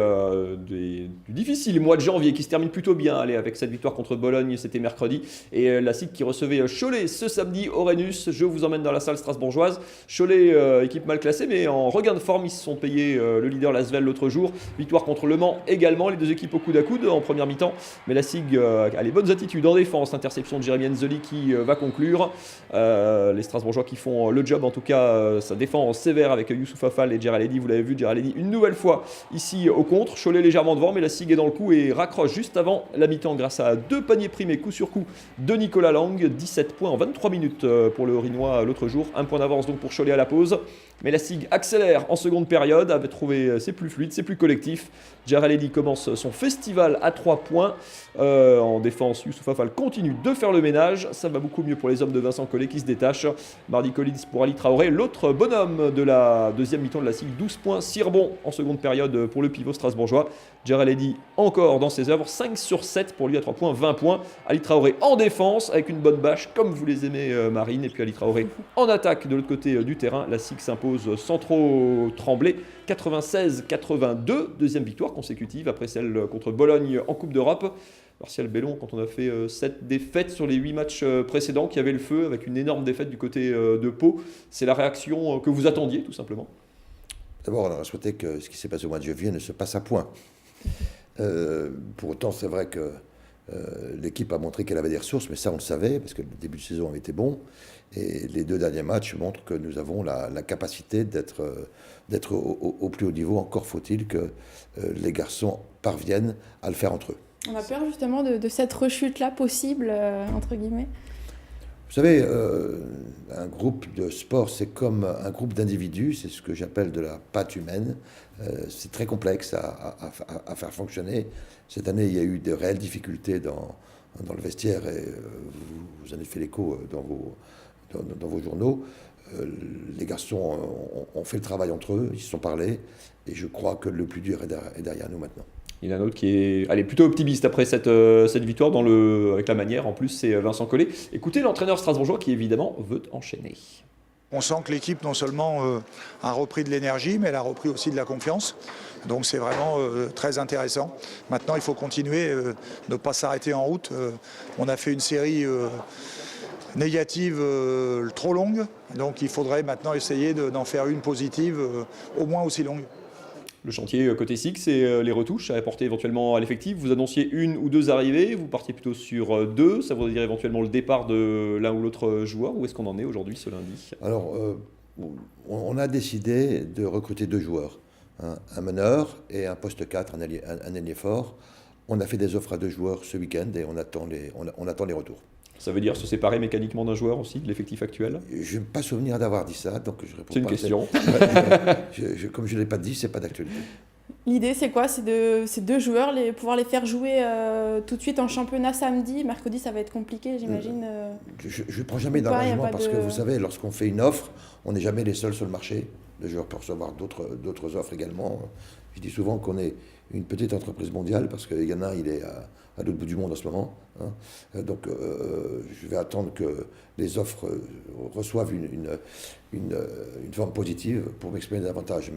du difficile mois de janvier qui se termine plutôt bien. Allez, avec cette victoire contre Bologne, c'était mercredi. Et la SIG qui recevait Cholet ce samedi au Rhenus. Je vous emmène dans la salle strasbourgeoise. Cholet, équipe mal classée, mais en regain de forme. Ils se sont payés le leader Lasvel l'autre jour. Victoire contre Le Mans également. Les deux équipes au coude à coude en première mi-temps. Mais la SIG a les bonnes attitudes en défense. Interception de Jérémy Enzoli qui va conclure. Les Strasbourgeois qui font le job, en tout cas ça défend sévère avec Youssouf Afal et Djeraledi. Vous l'avez vu, Djeraledi une nouvelle fois ici au contre. Cholet légèrement devant, mais la SIG est dans le coup et raccroche juste avant la mi-temps grâce à 2 paniers primés coup sur coup de Nicolas Lang. 17 points en 23 minutes pour le Rinois l'autre jour. 1 point d'avance donc pour Cholet à la pause. Mais la SIG accélère en seconde période, avait trouvé c'est plus fluide, c'est plus collectif. Djeraledi commence son festival à 3 points. En défense, Youssouf Afal continue de faire le ménage. Ça va beaucoup mieux pour les hommes de Vincent Collet qui se détachent. Mardi Collins pour Ali Traoré, l'autre bonhomme de la deuxième mi-temps de la SIG, 12 points, 6 rebonds en seconde période pour le pivot strasbourgeois. Djeraledi encore dans ses œuvres, 5 sur 7 pour lui à 3 points, 20 points. Ali Traoré en défense avec une bonne bâche comme vous les aimez Marine. Et puis Ali Traoré en attaque de l'autre côté du terrain. La SIG s'impose sans trop trembler, 96-82, deuxième victoire consécutive après celle contre Bologne en Coupe d'Europe. Martial Bellon, quand on a fait 7 défaites sur les 8 matchs précédents, qui avait le feu avec une énorme défaite du côté de Pau, c'est la réaction que vous attendiez tout simplement? D'abord, on aurait souhaité que ce qui s'est passé au mois de janvier ne se passe à point. Pour autant, c'est vrai que l'équipe a montré qu'elle avait des ressources, mais ça on le savait, parce que le début de saison avait été bon. Et les 2 derniers matchs montrent que nous avons la capacité d'être au plus haut niveau. Encore faut-il que les garçons parviennent à le faire entre eux. On a peur justement de cette rechute-là possible, entre guillemets. Vous savez, un groupe de sport, c'est comme un groupe d'individus, c'est ce que j'appelle de la pâte humaine. C'est très complexe à faire fonctionner. Cette année, il y a eu de réelles difficultés dans le vestiaire, et vous en avez fait l'écho dans vos journaux. Les garçons ont fait le travail entre eux, ils se sont parlé, et je crois que le plus dur est derrière nous maintenant. Il y en a un autre qui est plutôt optimiste après cette victoire avec la manière. En plus, c'est Vincent Collet. Écoutez l'entraîneur strasbourgeois qui, évidemment, veut enchaîner. On sent que l'équipe, non seulement a repris de l'énergie, mais elle a repris aussi de la confiance. Donc c'est vraiment très intéressant. Maintenant, il faut continuer, ne pas s'arrêter en route. On a fait une série négative trop longue. Donc il faudrait maintenant essayer d'en faire une positive au moins aussi longue. Le chantier côté SIG, c'est les retouches à apporter éventuellement à l'effectif. Vous annonciez 1 ou 2 arrivées, vous partiez plutôt sur 2. Ça voudrait dire éventuellement le départ de l'un ou l'autre joueur. Où est-ce qu'on en est aujourd'hui ce lundi? Alors, on a décidé de recruter 2 joueurs. Un meneur et un poste 4, un ailier fort. On a fait des offres à 2 joueurs ce week-end et on attend les retours. Ça veut dire se séparer mécaniquement d'un joueur aussi, de l'effectif actuel? Je n'ai pas souvenir d'avoir dit ça, donc je réponds pas. C'est une question. Comme je ne l'ai pas dit, ce n'est pas d'actualité. L'idée, c'est quoi? C'est ces 2 joueurs, pouvoir les faire jouer tout de suite en championnat samedi. Mercredi, ça va être compliqué, j'imagine. Je ne prends jamais d'engagement parce que vous savez, lorsqu'on fait une offre, on n'est jamais les seuls sur le marché. Le joueur peut recevoir d'autres offres également. Je dis souvent qu'on est une petite entreprise mondiale parce qu'il y en a, il est à l'autre bout du monde en ce moment. Hein. Donc je vais attendre que les offres reçoivent une forme positive pour m'exprimer davantage.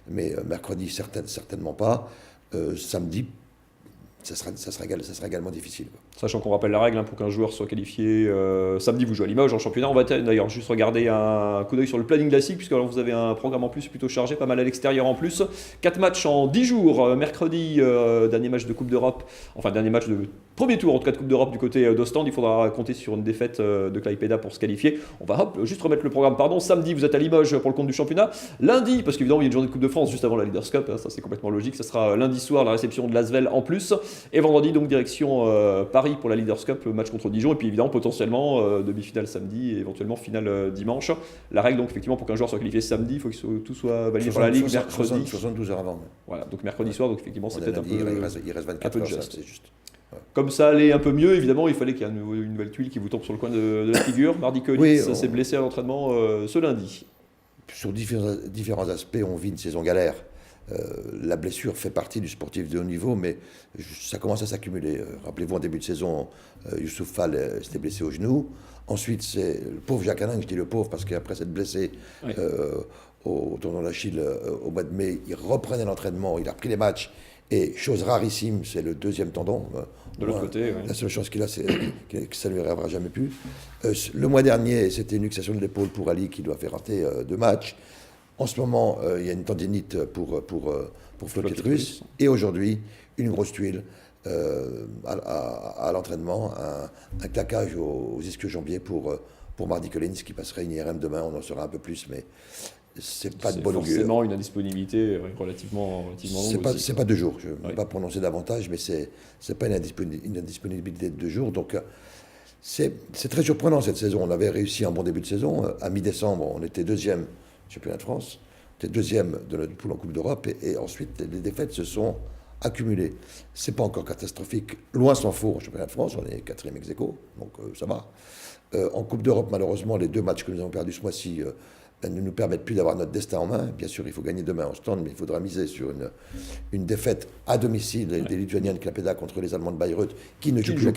Mais mercredi, certainement pas. Samedi, ça sera également difficile. Sachant qu'on rappelle la règle, pour qu'un joueur soit qualifié, samedi vous jouez à Limoges en championnat. On va d'ailleurs juste regarder un coup d'œil sur le planning classique, puisque alors vous avez un programme en plus plutôt chargé, pas mal à l'extérieur en plus. 4 matchs en 10 jours. Mercredi, dernier match de Coupe d'Europe, enfin dernier match de premier tour en tout cas de Coupe d'Europe du côté d'Ostende. Il faudra compter sur une défaite de Klaipėda pour se qualifier. On va juste remettre le programme, Samedi, vous êtes à Limoges pour le compte du championnat. Lundi, parce qu'évidemment il y a une journée de Coupe de France juste avant la Leaders Cup, ça c'est complètement logique, ça sera lundi soir la réception de l'Asvel en plus. Et vendredi, donc direction Paris pour la Leaders Cup, match contre Dijon, et puis évidemment potentiellement demi-finale samedi et éventuellement finale dimanche. La règle donc effectivement pour qu'un joueur soit qualifié samedi, il faut que tout soit validé par la Ligue mercredi. 72 heures avant. Voilà, donc mercredi soir, donc effectivement c'est peut-être un peu. Il reste 24 heures, c'est juste. Ouais. Comme ça allait un peu mieux, évidemment, il fallait qu'il y ait une nouvelle tuile qui vous tombe sur le coin de la figure. Mardi Collins s'est blessé à l'entraînement ce lundi. Sur différents aspects, on vit une saison galère. La blessure fait partie du sportif de haut niveau, mais ça commence à s'accumuler. Rappelez-vous, en début de saison, Youssouf Fall s'était blessé au genou. Ensuite, c'est le pauvre Jacques Alain, je dis le pauvre parce qu'après s'être blessé au tournoi d'Achille au mois de mai, il reprenait l'entraînement, il a repris les matchs. Et chose rarissime, c'est le deuxième tendon. De l'autre côté, la seule chance qu'il a, c'est que ça ne lui arrivera jamais plus. Le mois dernier, c'était une luxation de l'épaule pour Ali qui doit faire rater 2 matchs. En ce moment, il y a une tendinite pour Flo Pietrus. Et aujourd'hui, une grosse tuile à l'entraînement, un claquage aux ischio-jambiers pour Mardi Collins qui passerait une IRM demain. On en saura un peu plus, mais c'est pas de bon augure. C'est forcément une indisponibilité relativement longue. C'est pas 2 jours. Je ne vais pas prononcer davantage, mais c'est pas une indisponibilité de 2 jours. Donc c'est très surprenant cette saison. On avait réussi un bon début de saison. À mi-décembre, on était 2e championnat de France, on était 2e de notre poule en Coupe d'Europe, et ensuite les défaites se sont accumulées. C'est pas encore catastrophique. Loin s'en faut en championnat de France. On est 4e ex aequo, donc ça va. En Coupe d'Europe, malheureusement, les 2 matchs que nous avons perdus ce mois-ci ne nous permettent plus d'avoir notre destin en main. Bien sûr, il faut gagner demain en stand, mais il faudra miser sur une défaite à domicile des Lituaniens de Klaipėda contre les Allemands de Bayreuth, qui ne jouent plus la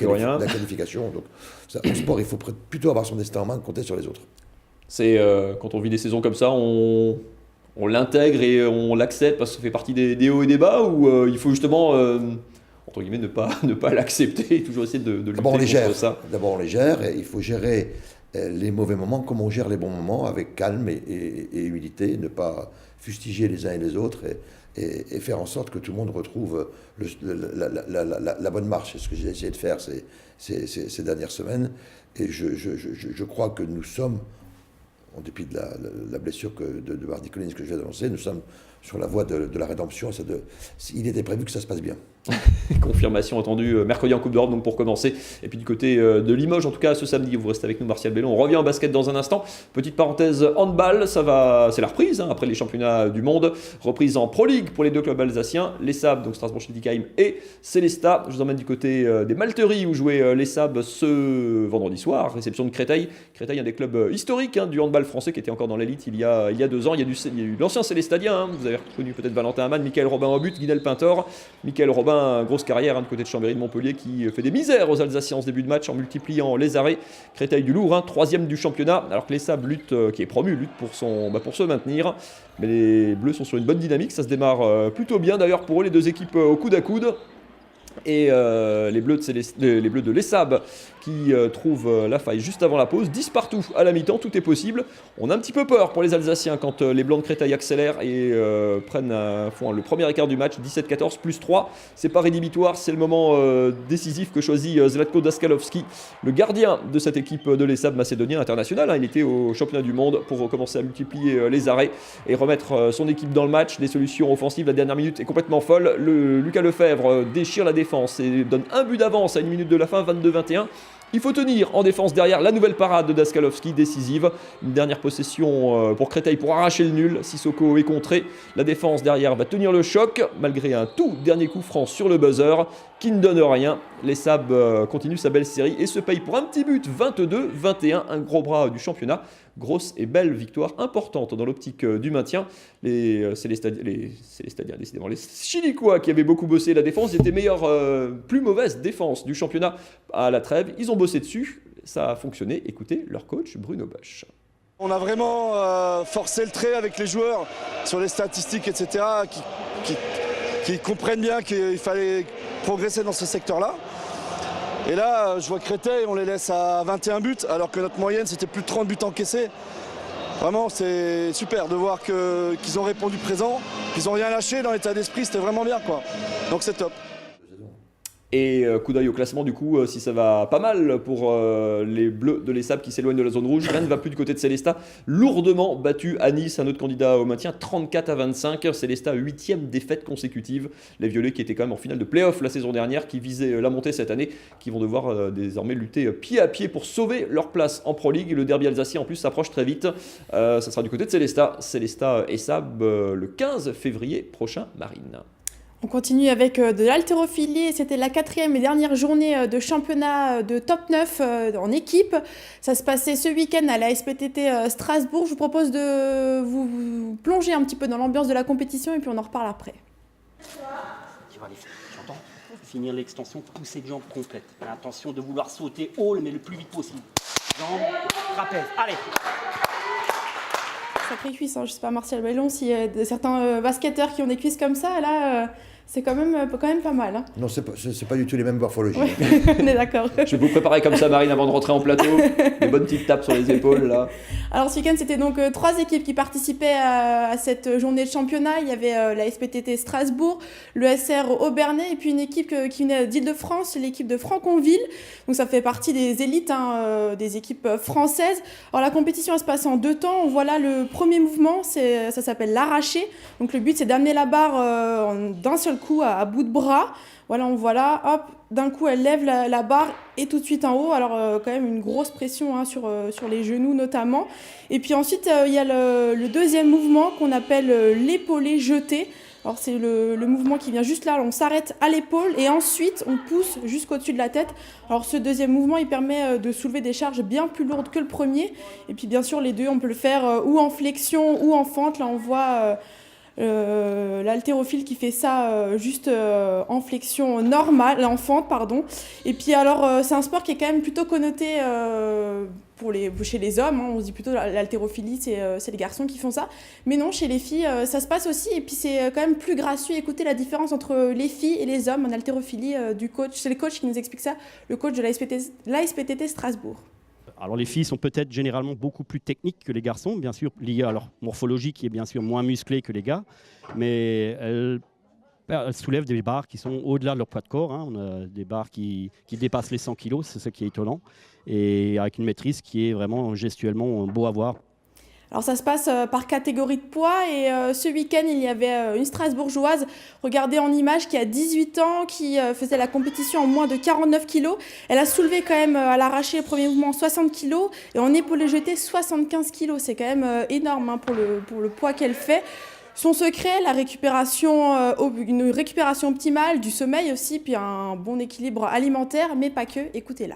qualification. Donc, en sport, il faut plutôt avoir son destin en main que compter sur les autres. C'est quand on vit des saisons comme ça, on l'intègre et on l'accepte parce que ça fait partie des hauts et des bas, ou il faut justement entre guillemets ne pas l'accepter et toujours essayer de lutter contre ça. D'abord on les gère, et il faut gérer les mauvais moments comme on gère les bons moments, avec calme et humilité, ne pas fustiger les uns et les autres, et faire en sorte que tout le monde retrouve la bonne marche. C'est ce que j'ai essayé de faire ces dernières semaines, et je crois que nous sommes, en dépit de la blessure de Mardi Collins que je viens d'annoncer, nous sommes sur la voie de la rédemption. Il était prévu que ça se passe bien. Confirmation attendue mercredi en Coupe d'Europe, donc pour commencer. Et puis du côté de Limoges, en tout cas ce samedi, vous restez avec nous, Martial Bellon. On revient en basket dans un instant. Petite parenthèse handball, c'est la reprise après les championnats du monde. Reprise en Pro League pour les 2 clubs alsaciens, les Sabres, donc Strasbourg-Schildikheim, et Célestat. Je vous emmène du côté des Malteries où jouaient les Sabres ce vendredi soir. Réception de Créteil. Créteil, un des clubs historiques du handball français qui était encore dans l'élite il y a 2 ans. Il y a eu l'ancien Célestadien. Vous avez reconnu peut-être Valentin Amann, Michael Robin au but, Guinel Pintor. Michael Robin, grosse carrière du côté de Chambéry de Montpellier, qui fait des misères aux Alsaciens en ce début de match en multipliant les arrêts. Créteil du Lourd, 3e du championnat, alors que les Sabres qui est promu, lutte pour se maintenir. Mais les Bleus sont sur une bonne dynamique, ça se démarre plutôt bien d'ailleurs pour eux, les 2 équipes au coude à coude. Et les Bleus de l'ESAB qui trouvent la faille juste avant la pause. 10 partout à la mi-temps, tout est possible. On a un petit peu peur pour les Alsaciens quand les Blancs de Créteil accélèrent et font le premier écart du match, 17-14 plus 3. C'est pas rédhibitoire, c'est le moment décisif que choisit Zlatko Daskalovski, le gardien de cette équipe de l'ESAB macédonien international. Il était au championnat du monde pour commencer à multiplier les arrêts et remettre son équipe dans le match. Des solutions offensives, la dernière minute est complètement folle. Lucas Lefebvre déchire la défense et donne un but d'avance à 1 minute de la fin, 22-21. Il faut tenir en défense derrière. La nouvelle parade de Daskalovski, décisive. Une dernière possession pour Créteil pour arracher le nul. Sissoko est contré. La défense derrière va tenir le choc, malgré un tout dernier coup franc sur le buzzer qui ne donne rien. Les Sabres continuent sa belle série et se payent pour un petit but, 22-21. Un gros bras du championnat. Grosse et belle victoire importante dans l'optique du maintien. Les Chilicois qui avaient beaucoup bossé la défense, ils étaient meilleurs, plus mauvaise défense du championnat à la trêve. Ils ont bossé dessus, ça a fonctionné. Écoutez leur coach Bruno Bosch. On a vraiment forcé le trait avec les joueurs sur les statistiques, etc., qui comprennent bien qu'il fallait progresser dans ce secteur-là. Et là, je vois Créteil, on les laisse à 21 buts, alors que notre moyenne, c'était plus de 30 buts encaissés. Vraiment, c'est super de voir qu'ils ont répondu présent, qu'ils n'ont rien lâché dans l'état d'esprit, c'était vraiment bien, quoi. Donc c'est top. Et coup d'œil au classement, du coup, si ça va pas mal pour les Bleus de l'ESSAB qui s'éloignent de la zone rouge. Rien ne va plus du côté de Célestat, lourdement battu à Nice, un autre candidat au maintien, 34-25. Célestat, 8e défaite consécutive. Les Violets qui étaient quand même en finale de play-off la saison dernière, qui visaient la montée cette année, qui vont devoir désormais lutter pied à pied pour sauver leur place en Pro League. Le derby alsacien en plus s'approche très vite. Ça sera du côté de Célestat. Célestat ESSAB le 15 février prochain, Marine. On continue avec de l'haltérophilie. C'était la 4e et dernière journée de championnat de top 9 en équipe. Ça se passait ce week-end à la SPTT Strasbourg. Je vous propose de vous plonger un petit peu dans l'ambiance de la compétition et puis on en reparle après. Tu vas aller, j'entends, finir l'extension, pousser de jambes complète. L'intention de vouloir sauter haut, mais le plus vite possible. Jambes, trapèze, allez. Sacré cuisse, hein. Je sais pas Martial Bellon, s'il y a certains basketteurs qui ont des cuisses comme ça, là, c'est quand même pas mal. Hein. Non, c'est pas du tout les mêmes morphologies. Ouais, on est d'accord. Je vais vous préparer comme ça, Marine, avant de rentrer en plateau. Des bonnes petites tapes sur les épaules, là. Alors, ce week-end, c'était donc 3 équipes qui participaient à cette journée de championnat. Il y avait la SPTT Strasbourg, le SR Aubernais, et puis une équipe qui venait d'Île-de-France, l'équipe de Franconville. Donc, ça fait partie des élites, des équipes françaises. Alors, la compétition, elle se passe en 2 temps. On voit là le premier mouvement, ça s'appelle l'arraché. Donc, le but, c'est d'amener la barre d'un seul coup à bout de bras. Voilà, on voit là, hop, d'un coup elle lève la barre et tout de suite en haut. Alors quand même une grosse pression sur les genoux notamment. Et puis ensuite il y a le deuxième mouvement qu'on appelle l'épaulé jeté. Alors c'est le mouvement qui vient juste là, on s'arrête à l'épaule et ensuite on pousse jusqu'au-dessus de la tête. Alors ce deuxième mouvement il permet de soulever des charges bien plus lourdes que le premier. Et puis bien sûr les deux on peut le faire ou en flexion ou en fente. Là on voit l'haltérophile qui fait ça juste en flexion normale, en fente pardon. Et puis alors c'est un sport qui est quand même plutôt connoté chez les hommes, hein. On se dit plutôt l'haltérophilie c'est les garçons qui font ça, mais non, chez les filles ça se passe aussi. Et puis c'est quand même plus gracieux. Écoutez la différence entre les filles et les hommes en haltérophilie du coach, c'est le coach qui nous explique ça, le coach de la SPTT Strasbourg. Alors les filles sont peut-être généralement beaucoup plus techniques que les garçons, bien sûr, liées à leur morphologie qui est bien sûr moins musclée que les gars, mais elles soulèvent des barres qui sont au-delà de leur poids de corps. Hein. On a des barres qui dépassent les 100 kg, c'est ce qui est étonnant, et avec une maîtrise qui est vraiment gestuellement beau à voir. Alors ça se passe par catégorie de poids et ce week-end il y avait une Strasbourgeoise, regardez en image, qui a 18 ans, qui faisait la compétition en moins de 49 kg. Elle a soulevé quand même à l'arraché le premier mouvement 60 kg et en épaulé jeté 75 kg. C'est quand même énorme hein, pour le poids qu'elle fait. Son secret, la récupération, une récupération optimale, du sommeil aussi, puis un bon équilibre alimentaire, mais pas que, écoutez-la.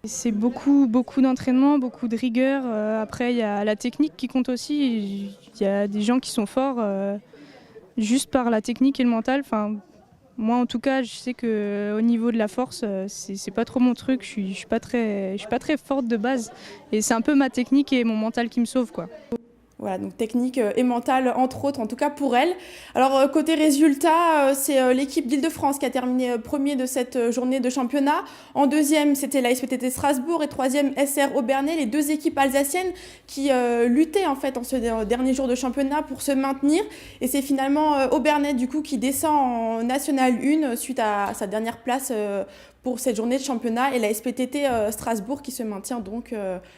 C'est beaucoup d'entraînement, beaucoup de rigueur. Après, il y a la technique qui compte aussi. Il y a des gens qui sont forts juste par la technique et le mental. Enfin, moi, en tout cas, je sais qu'au niveau de la force, c'est pas trop mon truc. Je suis pas très forte de base. Et c'est un peu ma technique et mon mental qui me sauve, quoi. Voilà, donc technique et mentale, entre autres, en tout cas pour elle. Alors, côté résultat, c'est l'équipe d'Île-de-France qui a terminé premier de cette journée de championnat. En deuxième, c'était la SPTT Strasbourg et troisième, SR Aubernais, les deux équipes alsaciennes qui luttaient en fait en ce dernier jour de championnat pour se maintenir. Et c'est finalement Aubernais, du coup, qui descend en National 1 suite à sa dernière place pour cette journée de championnat, et la SPTT Strasbourg qui se maintient donc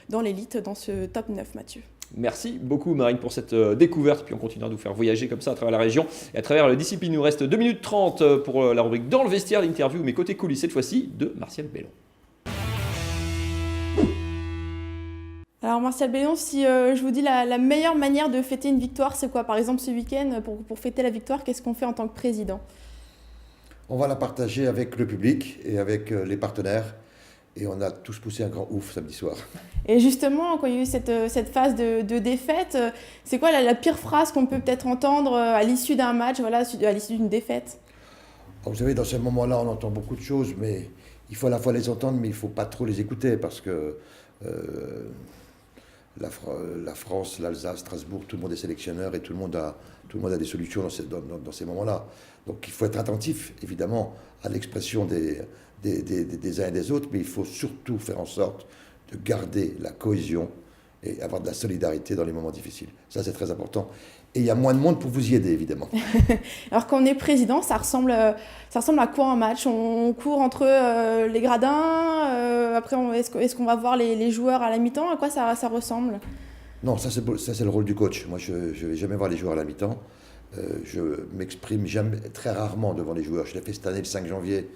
dans l'élite, dans ce top 9, Mathieu. Merci beaucoup Marine pour cette découverte, puis on continuera de vous faire voyager comme ça à travers la région et à travers la discipline. Il nous reste 2 minutes 30 pour la rubrique Dans le vestiaire, l'interview, mais côté coulisses cette fois-ci de Martial Bellon. Alors Martial Bellon, si je vous dis la meilleure manière de fêter une victoire, c'est quoi? Par exemple ce week-end, pour fêter la victoire, qu'est-ce qu'on fait en tant que président? On va la partager avec le public et avec les partenaires. Et on a tous poussé un grand ouf samedi soir. Et justement, quand il y a eu cette phase de défaite, c'est quoi la pire phrase qu'on peut peut-être entendre à l'issue d'un match, voilà, à l'issue d'une défaite? Alors, vous savez, dans ce moment-là, on entend beaucoup de choses, mais il faut à la fois les entendre, mais il ne faut pas trop les écouter, parce que la France, l'Alsace, Strasbourg, tout le monde est sélectionneur et tout le monde a des solutions dans ces moments-là. Donc il faut être attentif, évidemment, à l'expression des uns et des autres, mais il faut surtout faire en sorte de garder la cohésion et avoir de la solidarité dans les moments difficiles. Ça, c'est très important. Et il y a moins de monde pour vous y aider, évidemment. Alors, quand on est président, ça ressemble à quoi un match? On court entre les gradins, après, est-ce qu'on va voir les joueurs à la mi-temps? À quoi ça ressemble? Non, ça c'est le rôle du coach. Moi, je ne vais jamais voir les joueurs à la mi-temps. Je m'exprime très rarement devant les joueurs. Je l'ai fait cette année, le 5 janvier,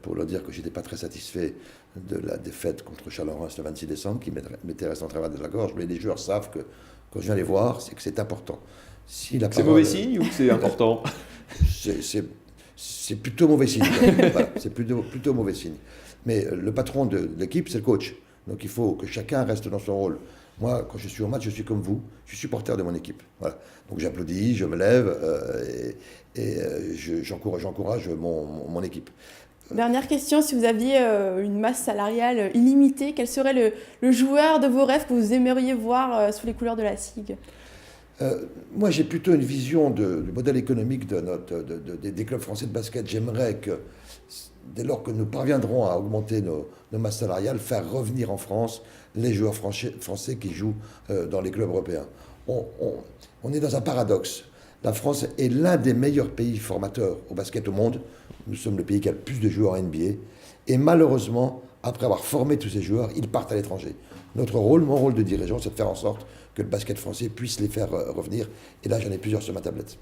pour leur dire que je n'étais pas très satisfait de la défaite contre Chalon-Reims le 26 décembre, qui m'était resté en travers de la gorge. Mais les joueurs savent que quand je viens les voir, c'est que c'est important. Si c'est mauvais signe ou c'est important? C'est plutôt mauvais signe. Voilà, c'est plutôt mauvais signe. Mais le patron de l'équipe, c'est le coach. Donc il faut que chacun reste dans son rôle. Moi, quand je suis au match, je suis comme vous. Je suis supporter de mon équipe. Voilà. Donc j'applaudis, je me lève et j'encourage mon équipe. Dernière question, si vous aviez une masse salariale illimitée, quel serait le joueur de vos rêves que vous aimeriez voir sous les couleurs de la SIG? Moi, j'ai plutôt une vision du modèle économique des clubs français de basket. J'aimerais que, dès lors que nous parviendrons à augmenter nos masses salariales, faire revenir en France les joueurs français qui jouent dans les clubs européens. On est dans un paradoxe. La France est l'un des meilleurs pays formateurs au basket au monde. Nous sommes le pays qui a le plus de joueurs en NBA. Et malheureusement, après avoir formé tous ces joueurs, ils partent à l'étranger. Notre rôle, mon rôle de dirigeant, c'est de faire en sorte que le basket français puisse les faire revenir. Et là, j'en ai plusieurs sur ma tablette.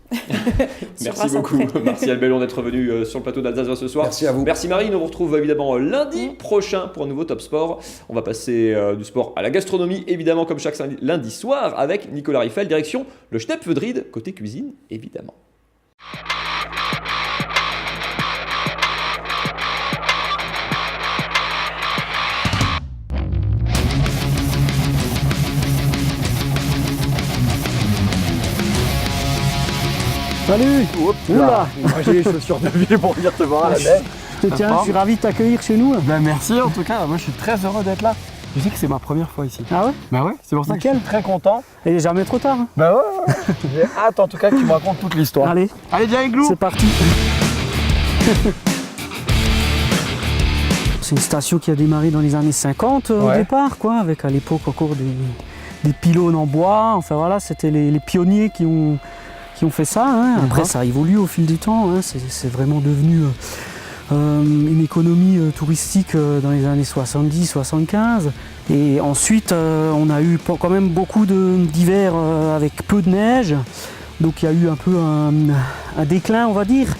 Merci beaucoup, Martial Bellon, d'être venu sur le plateau d'Alsace ce soir. Merci à vous. Merci Marie. Nous vous retrouvons évidemment lundi prochain pour un nouveau Top Sport. On va passer du sport à la gastronomie, évidemment, comme chaque lundi soir, avec Nicolas Riffel, direction le Schnepfedried, côté cuisine, évidemment. Salut. Oula. Moi j'ai les chaussures de ville pour venir te voir à la baie. Tiens, je suis ravi de t'accueillir chez nous. Ben merci en tout cas, moi je suis très heureux d'être là. Tu sais que c'est ma première fois ici. Ah ouais? Bah ouais, c'est pour ça que je suis très content. Et il est jamais trop tard. Hein. Bah ouais. J'ai hâte en tout cas que tu me racontes toute l'histoire. Allez viens Igloo. C'est parti. C'est une station qui a démarré dans les années 50 au départ, quoi, avec à l'époque encore des pylônes en bois. Enfin voilà, c'était les pionniers qui ont fait ça. Hein. Après, ça a évolué au fil du temps. Hein. C'est vraiment devenu une économie touristique dans les années 70-75. Et ensuite, on a eu quand même beaucoup d'hivers avec peu de neige. Donc il y a eu un peu un déclin, on va dire.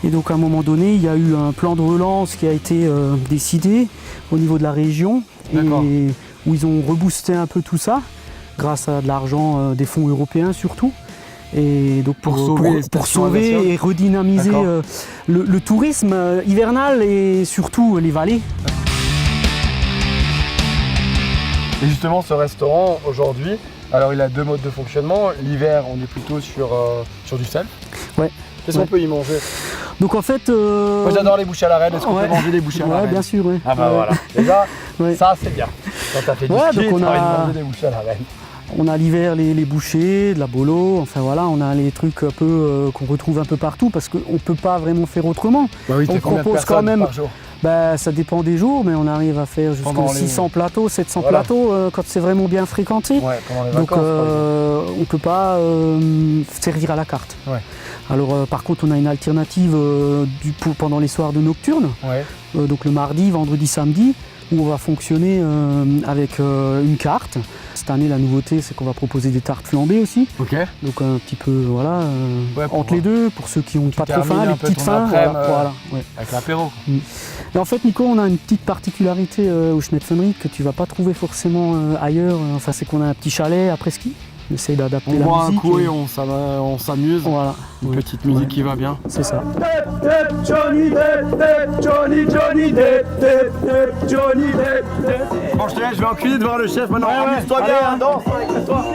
Et donc à un moment donné, il y a eu un plan de relance qui a été décidé au niveau de la région. Et où ils ont reboosté un peu tout ça, grâce à de l'argent des fonds européens surtout. Et donc pour sauver et redynamiser le tourisme hivernal et surtout les vallées. Et justement ce restaurant aujourd'hui, alors il a deux modes de fonctionnement. L'hiver on est plutôt sur du sel. Ouais. Qu'est-ce qu'on peut y manger? Donc en fait... Moi j'adore les bouchées à la reine, est-ce qu'on peut manger des bouchées à la reine? Ouais, bien sûr, oui. Ah bah voilà, déjà ça c'est bien. Quand t'as fait du ski, t'as envie de manger des bouchées à la reine. On a l'hiver les bouchées, de la bolo, enfin voilà, on a les trucs un peu qu'on retrouve un peu partout parce qu'on ne peut pas vraiment faire autrement. Bah oui, on propose quand même, par jour? Ça dépend des jours, mais on arrive à faire jusqu'à 600 plateaux, 700 plateaux quand c'est vraiment bien fréquenté. Ouais, pendant les donc vacances, on ne peut pas servir à la carte. Ouais. Alors par contre on a une alternative pendant les soirs de nocturne, donc le mardi, vendredi, samedi, où on va fonctionner avec une carte. Cette année, la nouveauté, c'est qu'on va proposer des tartes flambées aussi. Donc un petit peu, voilà, entre les deux, pour ceux qui n'ont pas trop faim, les petites faim. Avec l'apéro. Et en fait, Nico, on a une petite particularité au Schnepfedried que tu ne vas pas trouver forcément ailleurs. Enfin, c'est qu'on a un petit chalet après ski. On essaye d'adapter On la boit un musique. coup et on s'amuse. Voilà. Une petite musique qui va bien. C'est ça. Johnny Depp, Johnny Depp, Johnny Depp. Bon, je te laisse, je vais en cuisine voir le chef maintenant. Amuse-toi bien, danse, éclate-toi.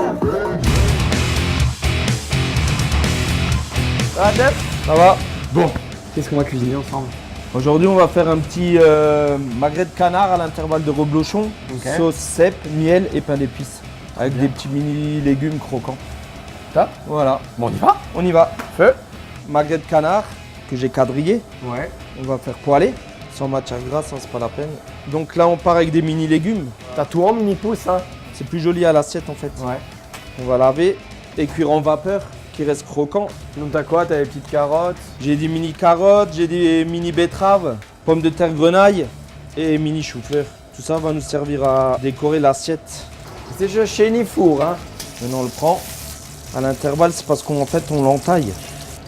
Ça va, Depp? Ça va. Bon, qu'est-ce qu'on va cuisiner ensemble? Aujourd'hui, on va faire un petit magret de canard à l'intervalle de reblochon, sauce cèpe, miel et pain d'épices, avec des petits mini légumes croquants. Ça? Voilà. Bon, on y va? On y va. Feu. Magret de canard que j'ai quadrillé. Ouais. On va faire poêler, sans matière grasse, hein, c'est pas la peine. Donc là, on part avec des mini légumes. T'as tout en mini pouce, hein? C'est plus joli à l'assiette en fait. Ouais. On va laver et cuire en vapeur, qui reste croquant. Donc t'as quoi? T'as des petites carottes? J'ai des mini carottes, j'ai des mini betteraves, pommes de terre grenaille et mini chou-fleur. Tout ça va nous servir à décorer l'assiette. C'est juste chez Nifour, hein? Maintenant on le prend à l'intervalle, c'est parce qu'en fait on l'entaille.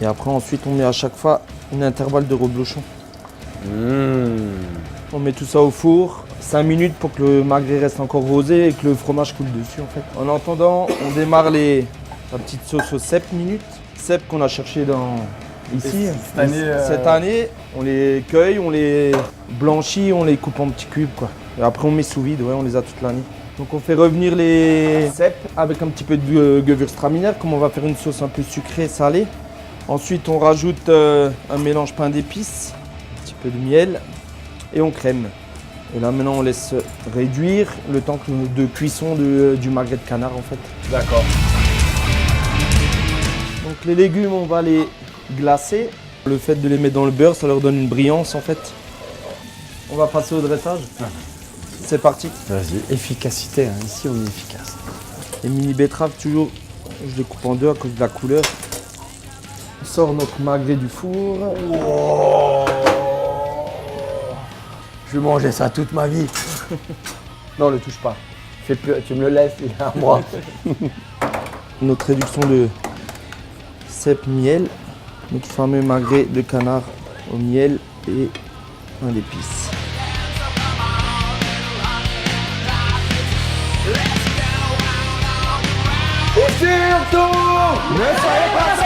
Et après ensuite on met à chaque fois une intervalle de reblochon. On met tout ça au four, 5 minutes pour que le magret reste encore rosé et que le fromage coule dessus en fait. En attendant, on démarre la petite sauce aux cèpes minutes. Cèpes qu'on a cherché ici. Cette année, on les cueille, on les blanchit, on les coupe en petits cubes quoi. Et après on met sous vide, on les a toute l'année. Donc on fait revenir les cèpes avec un petit peu de gewürztraminer, comme on va faire une sauce un peu sucrée, salée. Ensuite on rajoute un mélange pain d'épices, un petit peu de miel et on crème. Et là maintenant on laisse réduire le temps de cuisson du magret de canard en fait. D'accord. Donc les légumes on va les glacer. Le fait de les mettre dans le beurre ça leur donne une brillance en fait. On va passer au dressage. C'est parti. Vas-y, efficacité, hein. Ici on est efficace. Les mini betteraves toujours, je les coupe en deux à cause de la couleur. On sort notre magret du four. Wow. Je vais manger ça toute ma vie. Non, le touche pas. Fais plus, tu me le laisses, il est à moi. Notre réduction de cèpe miel, notre fameux magret de canard au miel et pain d'épices. Et surtout, ne soyez pas